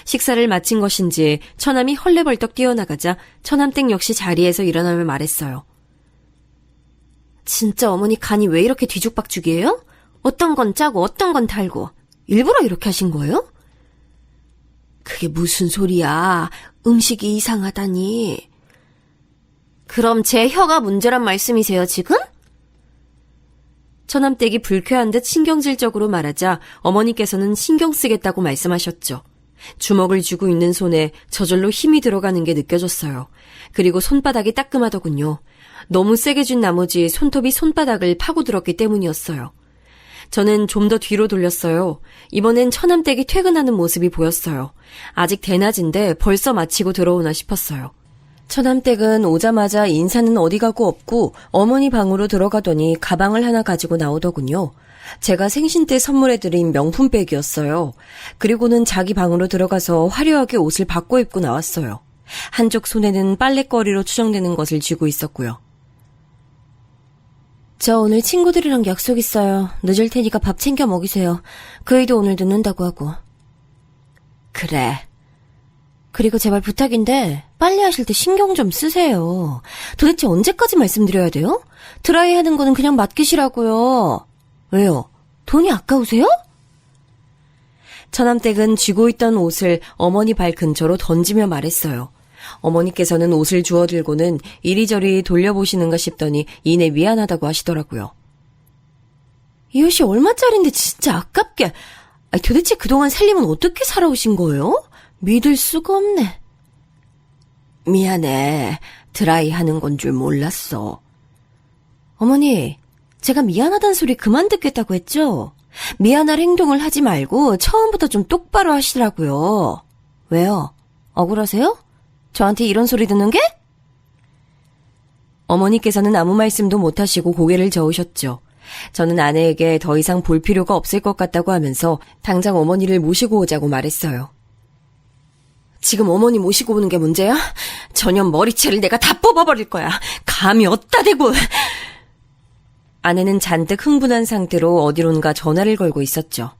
식사를 마친 것인지 처남이 헐레벌떡 뛰어나가자 처남댁 역시 자리에서 일어나며 말했어요. 진짜 어머니 간이 왜 이렇게 뒤죽박죽이에요? 어떤 건 짜고 어떤 건 달고 일부러 이렇게 하신 거예요? 그게 무슨 소리야. 음식이 이상하다니. 그럼 제 혀가 문제란 말씀이세요, 지금? 처남댁이 불쾌한 듯 신경질적으로 말하자 어머니께서는 신경 쓰겠다고 말씀하셨죠. 주먹을 쥐고 있는 손에 저절로 힘이 들어가는 게 느껴졌어요. 그리고 손바닥이 따끔하더군요. 너무 세게 쥔 나머지 손톱이 손바닥을 파고들었기 때문이었어요. 저는 좀 더 뒤로 돌렸어요. 이번엔 처남댁이 퇴근하는 모습이 보였어요. 아직 대낮인데 벌써 마치고 들어오나 싶었어요. 처남댁은 오자마자 인사는 어디 가고 없고 어머니 방으로 들어가더니 가방을 하나 가지고 나오더군요. 제가 생신 때 선물해드린 명품백이었어요. 그리고는 자기 방으로 들어가서 화려하게 옷을 바꿔 입고 나왔어요. 한쪽 손에는 빨랫거리로 추정되는 것을 쥐고 있었고요. 저 오늘 친구들이랑 약속 있어요. 늦을 테니까 밥 챙겨 먹이세요. 그 애도 오늘 늦는다고 하고. 그래. 그리고 제발 부탁인데 빨래하실 때 신경 좀 쓰세요. 도대체 언제까지 말씀드려야 돼요? 드라이 하는 거는 그냥 맡기시라고요. 왜요? 돈이 아까우세요? 처남댁은 쥐고 있던 옷을 어머니 발 근처로 던지며 말했어요. 어머니께서는 옷을 주워들고는 이리저리 돌려보시는가 싶더니 이내 미안하다고 하시더라고요. 이 옷이 얼마짜린데 진짜 아깝게. 도대체 그동안 살림은 어떻게 살아오신 거예요? 믿을 수가 없네. 미안해. 드라이 하는 건 줄 몰랐어. 어머니, 제가 미안하단 소리 그만 듣겠다고 했죠? 미안할 행동을 하지 말고 처음부터 좀 똑바로 하시라고요. 왜요? 억울하세요? 저한테 이런 소리 듣는 게? 어머니께서는 아무 말씀도 못하시고 고개를 저으셨죠. 저는 아내에게 더 이상 볼 필요가 없을 것 같다고 하면서 당장 어머니를 모시고 오자고 말했어요. 지금 어머니 모시고 오는 게 문제야? 전혀 머리채를 내가 다 뽑아버릴 거야. 감이 어디다 대고. 아내는 잔뜩 흥분한 상태로 어디론가 전화를 걸고 있었죠.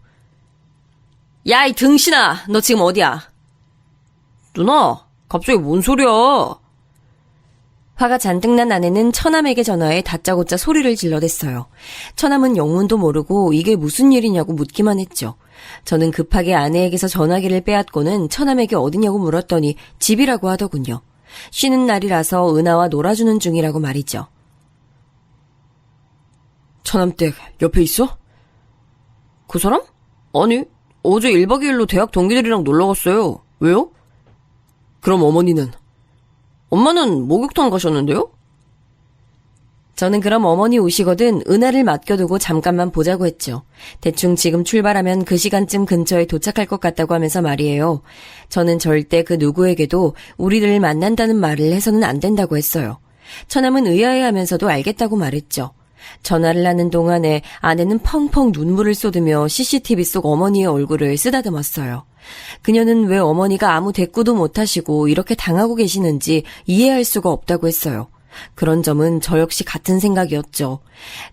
야, 이 등신아, 너 지금 어디야? 누나, 갑자기 뭔 소리야? 화가 잔뜩 난 아내는 처남에게 전화해 다짜고짜 소리를 질러댔어요. 처남은 영문도 모르고 이게 무슨 일이냐고 묻기만 했죠. 저는 급하게 아내에게서 전화기를 빼앗고는 처남에게 어디냐고 물었더니 집이라고 하더군요. 쉬는 날이라서 은하와 놀아주는 중이라고 말이죠. 처남댁 옆에 있어? 그 사람? 아니, 어제 1박 2일로 대학 동기들이랑 놀러 갔어요. 왜요? 그럼 어머니는? 엄마는 목욕탕 가셨는데요? 저는 그럼 어머니 오시거든 은하를 맡겨두고 잠깐만 보자고 했죠. 대충 지금 출발하면 그 시간쯤 근처에 도착할 것 같다고 하면서 말이에요. 저는 절대 그 누구에게도 우리를 만난다는 말을 해서는 안 된다고 했어요. 처남은 의아해하면서도 알겠다고 말했죠. 전화를 하는 동안에 아내는 펑펑 눈물을 쏟으며 CCTV 속 어머니의 얼굴을 쓰다듬었어요. 그녀는 왜 어머니가 아무 대꾸도 못하시고 이렇게 당하고 계시는지 이해할 수가 없다고 했어요. 그런 점은 저 역시 같은 생각이었죠.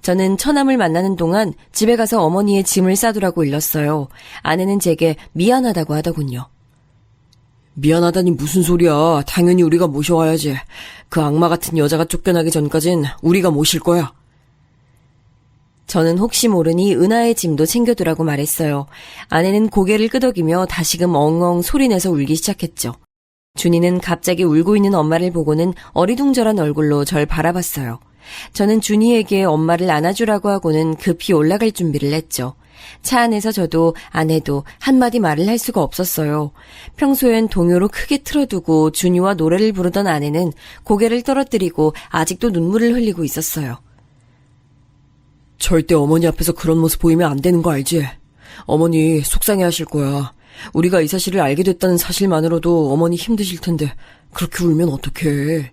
저는 처남을 만나는 동안 집에 가서 어머니의 짐을 싸두라고 일렀어요. 아내는 제게 미안하다고 하더군요. 미안하다니 무슨 소리야. 당연히 우리가 모셔와야지. 그 악마 같은 여자가 쫓겨나기 전까진 우리가 모실 거야. 저는 혹시 모르니 은하의 짐도 챙겨두라고 말했어요. 아내는 고개를 끄덕이며 다시금 엉엉 소리내서 울기 시작했죠. 준이는 갑자기 울고 있는 엄마를 보고는 어리둥절한 얼굴로 절 바라봤어요. 저는 준이에게 엄마를 안아주라고 하고는 급히 올라갈 준비를 했죠. 차 안에서 저도 아내도 한마디 말을 할 수가 없었어요. 평소엔 동요로 크게 틀어두고 준이와 노래를 부르던 아내는 고개를 떨어뜨리고 아직도 눈물을 흘리고 있었어요. 절대 어머니 앞에서 그런 모습 보이면 안 되는 거 알지? 어머니 속상해 하실 거야. 우리가 이 사실을 알게 됐다는 사실만으로도 어머니 힘드실 텐데 그렇게 울면 어떡해.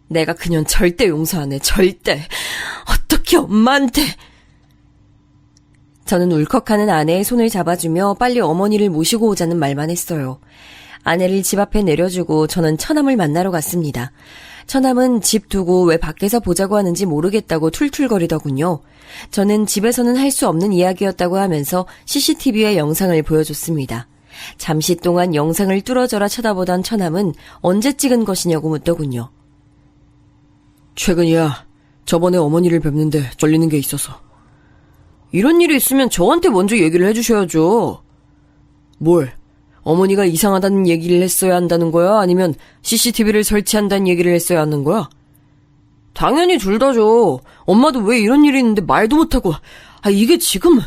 내가 그년 절대 용서 안 해. 절대. 어떻게 엄마한테. 저는 울컥하는 아내의 손을 잡아주며 빨리 어머니를 모시고 오자는 말만 했어요. 아내를 집 앞에 내려주고 저는 처남을 만나러 갔습니다. 처남은 집 두고 왜 밖에서 보자고 하는지 모르겠다고 툴툴거리더군요. 저는 집에서는 할 수 없는 이야기였다고 하면서 CCTV의 영상을 보여줬습니다. 잠시 동안 영상을 뚫어져라 쳐다보던 처남은 언제 찍은 것이냐고 묻더군요. 최근이야. 저번에 어머니를 뵙는데 걸리는 게 있어서. 이런 일이 있으면 저한테 먼저 얘기를 해주셔야죠. 뭘? 어머니가 이상하다는 얘기를 했어야 한다는 거야? 아니면 CCTV를 설치한다는 얘기를 했어야 하는 거야? 당연히 둘 다죠. 엄마도 왜 이런 일이 있는데 말도 못하고. 이게 지금.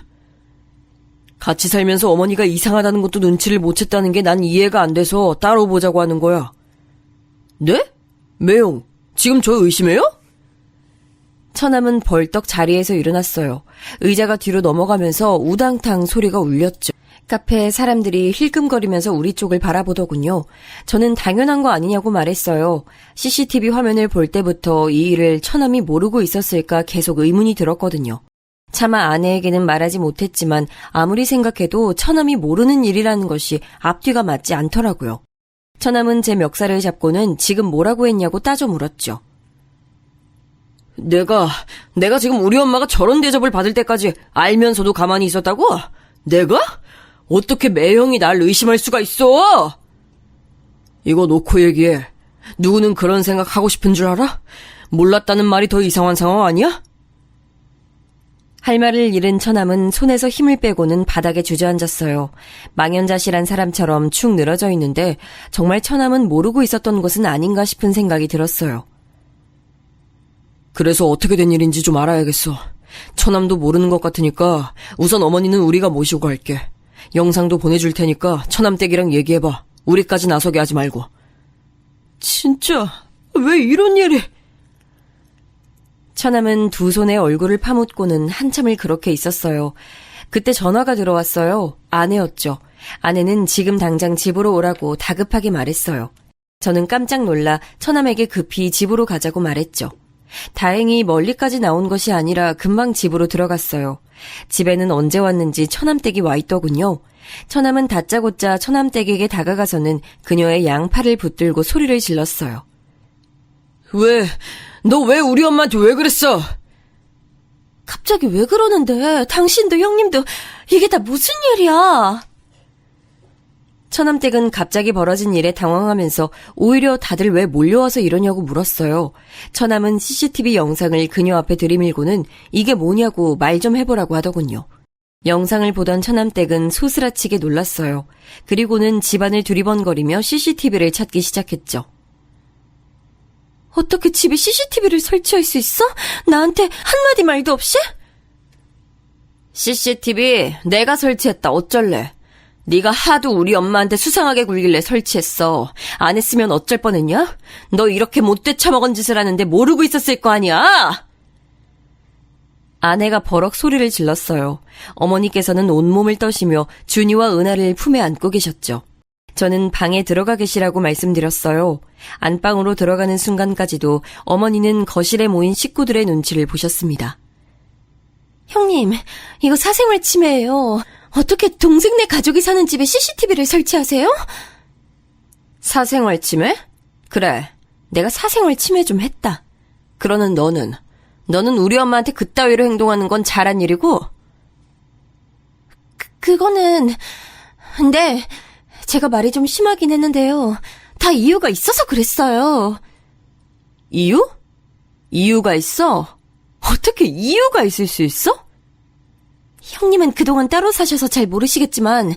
같이 살면서 어머니가 이상하다는 것도 눈치를 못 챘다는 게 난 이해가 안 돼서 따로 보자고 하는 거야. 네? 매용, 지금 저 의심해요? 처남은 벌떡 자리에서 일어났어요. 의자가 뒤로 넘어가면서 우당탕 소리가 울렸죠. 카페에 사람들이 힐끔거리면서 우리 쪽을 바라보더군요. 저는 당연한 거 아니냐고 말했어요. CCTV 화면을 볼 때부터 이 일을 처남이 모르고 있었을까 계속 의문이 들었거든요. 차마 아내에게는 말하지 못했지만 아무리 생각해도 처남이 모르는 일이라는 것이 앞뒤가 맞지 않더라고요. 처남은 제 멱살을 잡고는 지금 뭐라고 했냐고 따져 물었죠. 내가 지금 우리 엄마가 저런 대접을 받을 때까지 알면서도 가만히 있었다고? 내가? 어떻게 매형이 날 의심할 수가 있어? 이거 놓고 얘기해. 누구는 그런 생각 하고 싶은 줄 알아? 몰랐다는 말이 더 이상한 상황 아니야? 할 말을 잃은 처남은 손에서 힘을 빼고는 바닥에 주저앉았어요. 망연자실한 사람처럼 축 늘어져 있는데 정말 처남은 모르고 있었던 것은 아닌가 싶은 생각이 들었어요. 그래서 어떻게 된 일인지 좀 알아야겠어. 처남도 모르는 것 같으니까 우선 어머니는 우리가 모시고 갈게. 영상도 보내줄 테니까 처남 댁이랑 얘기해봐. 우리까지 나서게 하지 말고. 진짜 왜 이런 일이... 처남은 두 손에 얼굴을 파묻고는 한참을 그렇게 있었어요. 그때 전화가 들어왔어요. 아내였죠. 아내는 지금 당장 집으로 오라고 다급하게 말했어요. 저는 깜짝 놀라 처남에게 급히 집으로 가자고 말했죠. 다행히 멀리까지 나온 것이 아니라 금방 집으로 들어갔어요. 집에는 언제 왔는지 처남댁이 와 있더군요. 처남은 다짜고짜 처남댁에게 다가가서는 그녀의 양팔을 붙들고 소리를 질렀어요. 너 왜 우리 엄마한테 왜 그랬어? 갑자기 왜 그러는데? 당신도 형님도 이게 다 무슨 일이야? 처남댁은 갑자기 벌어진 일에 당황하면서 오히려 다들 왜 몰려와서 이러냐고 물었어요. 처남은 CCTV 영상을 그녀 앞에 들이밀고는 이게 뭐냐고 말 좀 해보라고 하더군요. 영상을 보던 처남댁은 소스라치게 놀랐어요. 그리고는 집안을 두리번거리며 CCTV를 찾기 시작했죠. 어떻게 집에 CCTV를 설치할 수 있어? 나한테 한마디 말도 없이? CCTV 내가 설치했다. 어쩔래? 네가 하도 우리 엄마한테 수상하게 굴길래 설치했어. 안 했으면 어쩔 뻔했냐? 너 이렇게 못돼 처먹은 짓을 하는데 모르고 있었을 거 아니야? 아내가 버럭 소리를 질렀어요. 어머니께서는 온몸을 떠시며 준이와 은하를 품에 안고 계셨죠. 저는 방에 들어가 계시라고 말씀드렸어요. 안방으로 들어가는 순간까지도 어머니는 거실에 모인 식구들의 눈치를 보셨습니다. 형님, 이거 사생활 침해예요. 어떻게 동생네 가족이 사는 집에 CCTV를 설치하세요? 사생활 침해? 그래, 내가 사생활 침해 좀 했다. 그러는 너는 우리 엄마한테 그따위로 행동하는 건 잘한 일이고? 그거는... 네... 제가 말이 좀 심하긴 했는데요. 다 이유가 있어서 그랬어요. 이유? 이유가 있어? 어떻게 이유가 있을 수 있어? 형님은 그동안 따로 사셔서 잘 모르시겠지만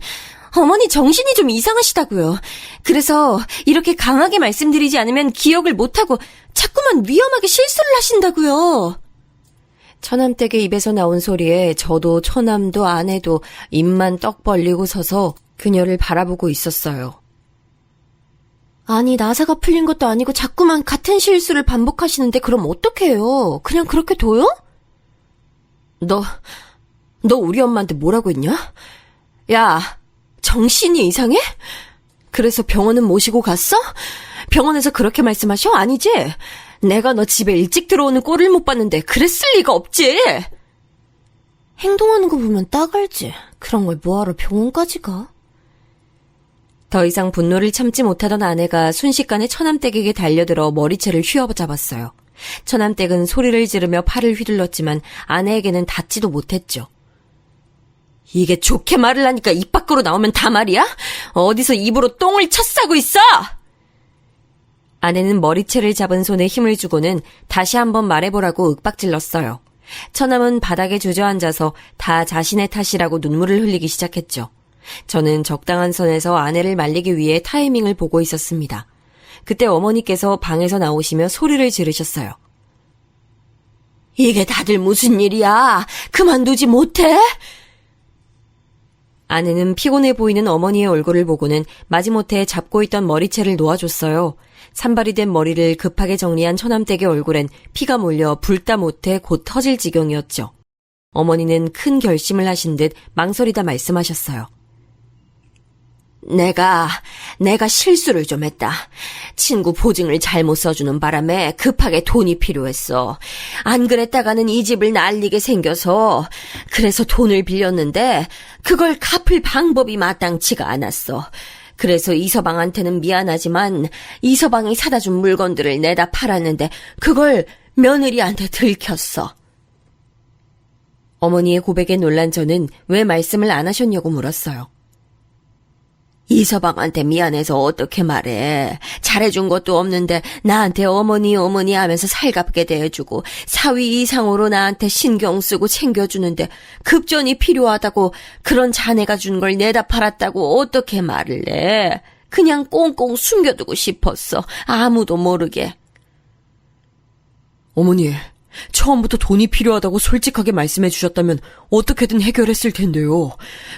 어머니 정신이 좀 이상하시다고요. 그래서 이렇게 강하게 말씀드리지 않으면 기억을 못하고 자꾸만 위험하게 실수를 하신다고요. 처남댁의 입에서 나온 소리에 저도 처남도 아내도 입만 떡 벌리고 서서 그녀를 바라보고 있었어요. 아니, 나사가 풀린 것도 아니고 자꾸만 같은 실수를 반복하시는데 그럼 어떡해요? 그냥 그렇게 둬요? 너 우리 엄마한테 뭐라고 했냐? 야, 정신이 이상해? 그래서 병원은 모시고 갔어? 병원에서 그렇게 말씀하셔? 아니지? 내가 너 집에 일찍 들어오는 꼴을 못 봤는데 그랬을 리가 없지. 행동하는 거 보면 딱 알지. 그런 걸 뭐하러 병원까지 가? 더 이상 분노를 참지 못하던 아내가 순식간에 처남댁에게 달려들어 머리채를 휘어잡았어요. 처남댁은 소리를 지르며 팔을 휘둘렀지만 아내에게는 닿지도 못했죠. 이게 좋게 말을 하니까 입 밖으로 나오면 다 말이야? 어디서 입으로 똥을 쳐싸고 있어? 아내는 머리채를 잡은 손에 힘을 주고는 다시 한번 말해보라고 윽박질렀어요. 처남은 바닥에 주저앉아서 다 자신의 탓이라고 눈물을 흘리기 시작했죠. 저는 적당한 선에서 아내를 말리기 위해 타이밍을 보고 있었습니다. 그때 어머니께서 방에서 나오시며 소리를 지르셨어요. 이게 다들 무슨 일이야? 그만두지 못해? 아내는 피곤해 보이는 어머니의 얼굴을 보고는 마지못해 잡고 있던 머리채를 놓아줬어요. 산발이 된 머리를 급하게 정리한 처남댁의 얼굴엔 피가 몰려 불다 못해 곧 터질 지경이었죠. 어머니는 큰 결심을 하신 듯 망설이다 말씀하셨어요. 내가 실수를 좀 했다. 친구 보증을 잘못 써주는 바람에 급하게 돈이 필요했어. 안 그랬다가는 이 집을 날리게 생겨서 그래서 돈을 빌렸는데 그걸 갚을 방법이 마땅치가 않았어. 그래서 이서방한테는 미안하지만 이서방이 사다 준 물건들을 내다 팔았는데 그걸 며느리한테 들켰어. 어머니의 고백에 놀란 저는 왜 말씀을 안 하셨냐고 물었어요. 이서방한테 미안해서 어떻게 말해. 잘해준 것도 없는데 나한테 어머니 하면서 살갑게 대해주고 사위 이상으로 나한테 신경 쓰고 챙겨주는데 급전이 필요하다고 그런 자네가 준 걸 내다 팔았다고 어떻게 말을 해. 그냥 꽁꽁 숨겨두고 싶었어. 아무도 모르게. 어머니, 처음부터 돈이 필요하다고 솔직하게 말씀해 주셨다면 어떻게든 해결했을 텐데요.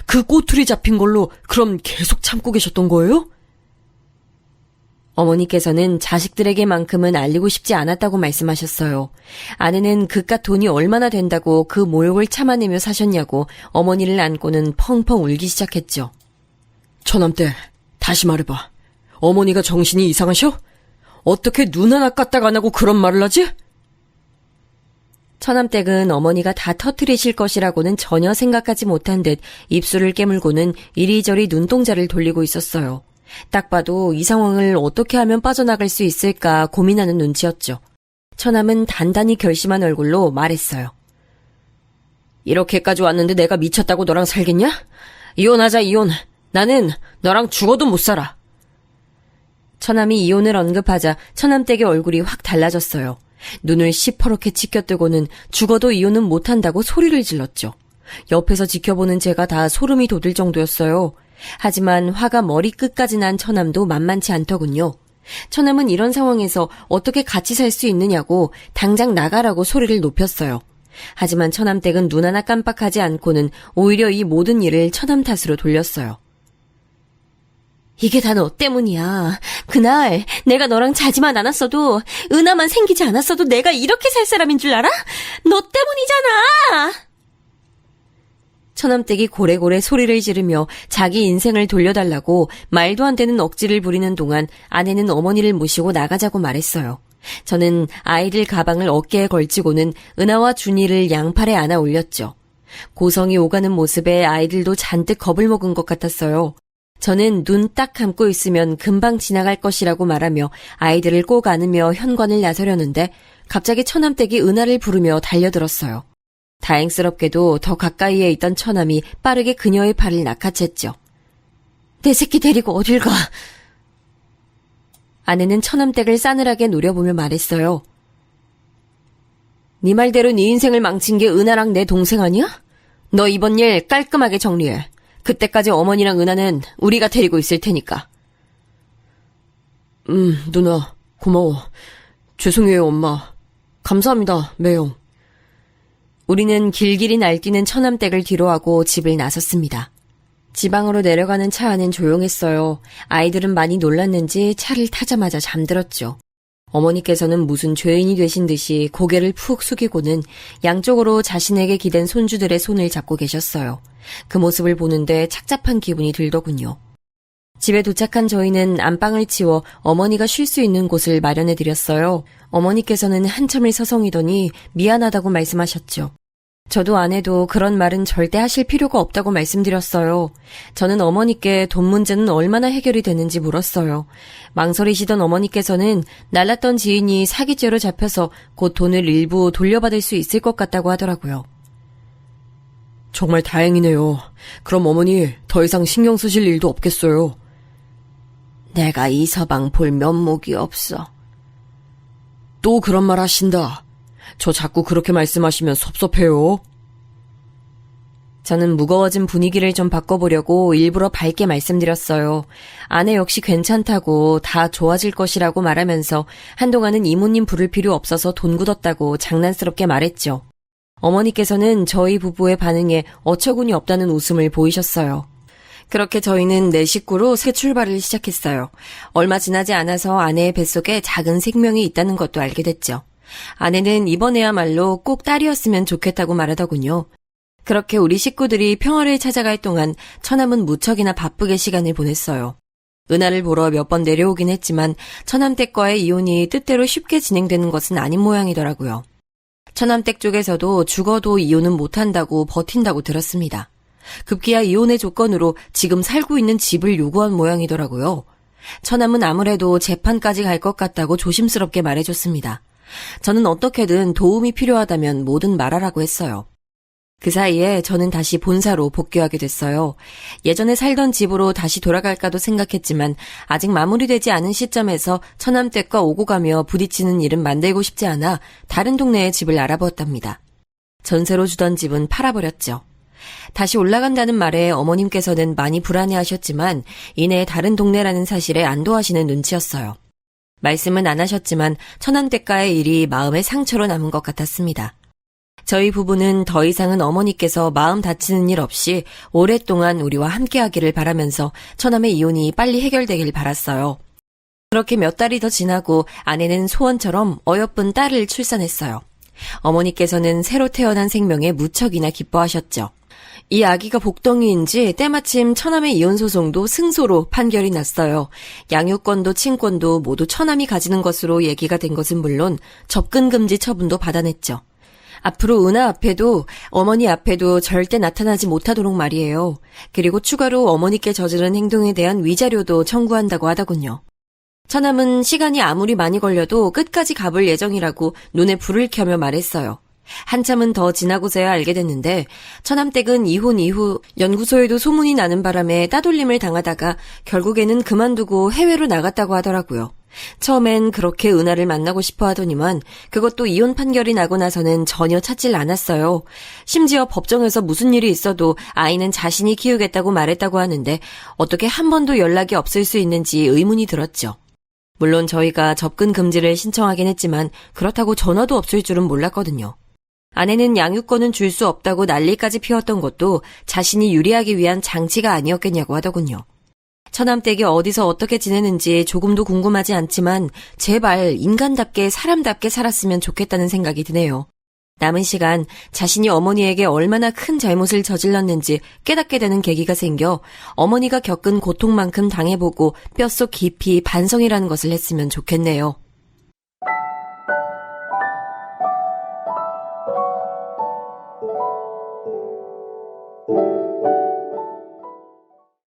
그 꼬투리 잡힌 걸로 그럼 계속 참고 계셨던 거예요? 어머니께서는 자식들에게만큼은 알리고 싶지 않았다고 말씀하셨어요. 아내는 그깟 돈이 얼마나 된다고 그 모욕을 참아내며 사셨냐고 어머니를 안고는 펑펑 울기 시작했죠. 처남댁, 다시 말해봐. 어머니가 정신이 이상하셔? 어떻게 눈 하나 까딱 안 하고 그런 말을 하지? 처남댁은 어머니가 다 터뜨리실 것이라고는 전혀 생각하지 못한 듯 입술을 깨물고는 이리저리 눈동자를 돌리고 있었어요. 딱 봐도 이 상황을 어떻게 하면 빠져나갈 수 있을까 고민하는 눈치였죠. 처남은 단단히 결심한 얼굴로 말했어요. 이렇게까지 왔는데 내가 미쳤다고 너랑 살겠냐? 이혼하자, 이혼. 나는 너랑 죽어도 못 살아. 처남이 이혼을 언급하자 처남댁의 얼굴이 확 달라졌어요. 눈을 시퍼렇게 치켜뜨고는 죽어도 이혼은 못한다고 소리를 질렀죠. 옆에서 지켜보는 제가 다 소름이 돋을 정도였어요. 하지만 화가 머리끝까지 난 처남도 만만치 않더군요. 처남은 이런 상황에서 어떻게 같이 살 수 있느냐고 당장 나가라고 소리를 높였어요. 하지만 처남댁은 눈 하나 깜빡하지 않고는 오히려 이 모든 일을 처남 탓으로 돌렸어요. 이게 다 너 때문이야. 그날 내가 너랑 자지만 않았어도 은하만 생기지 않았어도 내가 이렇게 살 사람인 줄 알아? 너 때문이잖아. 처남댁이 고래고래 소리를 지르며 자기 인생을 돌려달라고 말도 안 되는 억지를 부리는 동안 아내는 어머니를 모시고 나가자고 말했어요. 저는 아이들 가방을 어깨에 걸치고는 은하와 준이를 양팔에 안아 올렸죠. 고성이 오가는 모습에 아이들도 잔뜩 겁을 먹은 것 같았어요. 저는 눈 딱 감고 있으면 금방 지나갈 것이라고 말하며 아이들을 꼭 안으며 현관을 나서려는데 갑자기 처남댁이 은하를 부르며 달려들었어요. 다행스럽게도 더 가까이에 있던 처남이 빠르게 그녀의 팔을 낚아챘죠. 내 새끼 데리고 어딜 가? 아내는 처남댁을 싸늘하게 노려보며 말했어요. 네 말대로 네 인생을 망친 게 은하랑 내 동생 아니야? 너 이번 일 깔끔하게 정리해. 그때까지 어머니랑 은하는 우리가 데리고 있을 테니까. 누나, 고마워. 죄송해요, 엄마. 감사합니다, 매형. 우리는 길길이 날뛰는 처남댁을 뒤로하고 집을 나섰습니다. 지방으로 내려가는 차 안은 조용했어요. 아이들은 많이 놀랐는지 차를 타자마자 잠들었죠. 어머니께서는 무슨 죄인이 되신 듯이 고개를 푹 숙이고는 양쪽으로 자신에게 기댄 손주들의 손을 잡고 계셨어요. 그 모습을 보는데 착잡한 기분이 들더군요. 집에 도착한 저희는 안방을 치워 어머니가 쉴 수 있는 곳을 마련해드렸어요. 어머니께서는 한참을 서성이더니 미안하다고 말씀하셨죠. 저도 아내도 그런 말은 절대 하실 필요가 없다고 말씀드렸어요. 저는 어머니께 돈 문제는 얼마나 해결이 되는지 물었어요. 망설이시던 어머니께서는 날랐던 지인이 사기죄로 잡혀서 곧 돈을 일부 돌려받을 수 있을 것 같다고 하더라고요. 정말 다행이네요. 그럼 어머니 더 이상 신경 쓰실 일도 없겠어요. 내가 이 서방 볼 면목이 없어. 또 그런 말 하신다. 저 자꾸 그렇게 말씀하시면 섭섭해요. 저는 무거워진 분위기를 좀 바꿔보려고 일부러 밝게 말씀드렸어요. 아내 역시 괜찮다고 다 좋아질 것이라고 말하면서 한동안은 이모님 부를 필요 없어서 돈 굳었다고 장난스럽게 말했죠. 어머니께서는 저희 부부의 반응에 어처구니 없다는 웃음을 보이셨어요. 그렇게 저희는 네 식구로 새 출발을 시작했어요. 얼마 지나지 않아서 아내의 뱃속에 작은 생명이 있다는 것도 알게 됐죠. 아내는 이번에야말로 꼭 딸이었으면 좋겠다고 말하더군요. 그렇게 우리 식구들이 평화를 찾아갈 동안 처남은 무척이나 바쁘게 시간을 보냈어요. 은하를 보러 몇 번 내려오긴 했지만 처남댁과의 이혼이 뜻대로 쉽게 진행되는 것은 아닌 모양이더라고요. 처남댁 쪽에서도 죽어도 이혼은 못한다고 버틴다고 들었습니다. 급기야 이혼의 조건으로 지금 살고 있는 집을 요구한 모양이더라고요. 처남은 아무래도 재판까지 갈 것 같다고 조심스럽게 말해줬습니다. 저는 어떻게든 도움이 필요하다면 뭐든 말하라고 했어요. 그 사이에 저는 다시 본사로 복귀하게 됐어요. 예전에 살던 집으로 다시 돌아갈까도 생각했지만 아직 마무리되지 않은 시점에서 처남댁과 오고 가며 부딪히는 일은 만들고 싶지 않아 다른 동네에 집을 알아보았답니다. 전세로 주던 집은 팔아버렸죠. 다시 올라간다는 말에 어머님께서는 많이 불안해하셨지만 이내 다른 동네라는 사실에 안도하시는 눈치였어요. 말씀은 안 하셨지만 처남댁과의 일이 마음의 상처로 남은 것 같았습니다. 저희 부부는 더 이상은 어머니께서 마음 다치는 일 없이 오랫동안 우리와 함께하기를 바라면서 처남의 이혼이 빨리 해결되길 바랐어요. 그렇게 몇 달이 더 지나고 아내는 소원처럼 어여쁜 딸을 출산했어요. 어머니께서는 새로 태어난 생명에 무척이나 기뻐하셨죠. 이 아기가 복덩이인지 때마침 처남의 이혼 소송도 승소로 판결이 났어요. 양육권도 친권도 모두 처남이 가지는 것으로 얘기가 된 것은 물론 접근 금지 처분도 받아냈죠. 앞으로 은하 앞에도 어머니 앞에도 절대 나타나지 못하도록 말이에요. 그리고 추가로 어머니께 저지른 행동에 대한 위자료도 청구한다고 하더군요. 처남은 시간이 아무리 많이 걸려도 끝까지 가볼 예정이라고 눈에 불을 켜며 말했어요. 한참은 더 지나고서야 알게 됐는데 처남댁은 이혼 이후 연구소에도 소문이 나는 바람에 따돌림을 당하다가 결국에는 그만두고 해외로 나갔다고 하더라고요. 처음엔 그렇게 은하를 만나고 싶어 하더니만 그것도 이혼 판결이 나고 나서는 전혀 찾질 않았어요. 심지어 법정에서 무슨 일이 있어도 아이는 자신이 키우겠다고 말했다고 하는데 어떻게 한 번도 연락이 없을 수 있는지 의문이 들었죠. 물론 저희가 접근 금지를 신청하긴 했지만 그렇다고 전화도 없을 줄은 몰랐거든요. 아내는 양육권은 줄 수 없다고 난리까지 피웠던 것도 자신이 유리하기 위한 장치가 아니었겠냐고 하더군요. 처남댁이 어디서 어떻게 지내는지 조금도 궁금하지 않지만 제발 인간답게 사람답게 살았으면 좋겠다는 생각이 드네요. 남은 시간 자신이 어머니에게 얼마나 큰 잘못을 저질렀는지 깨닫게 되는 계기가 생겨 어머니가 겪은 고통만큼 당해보고 뼛속 깊이 반성이라는 것을 했으면 좋겠네요.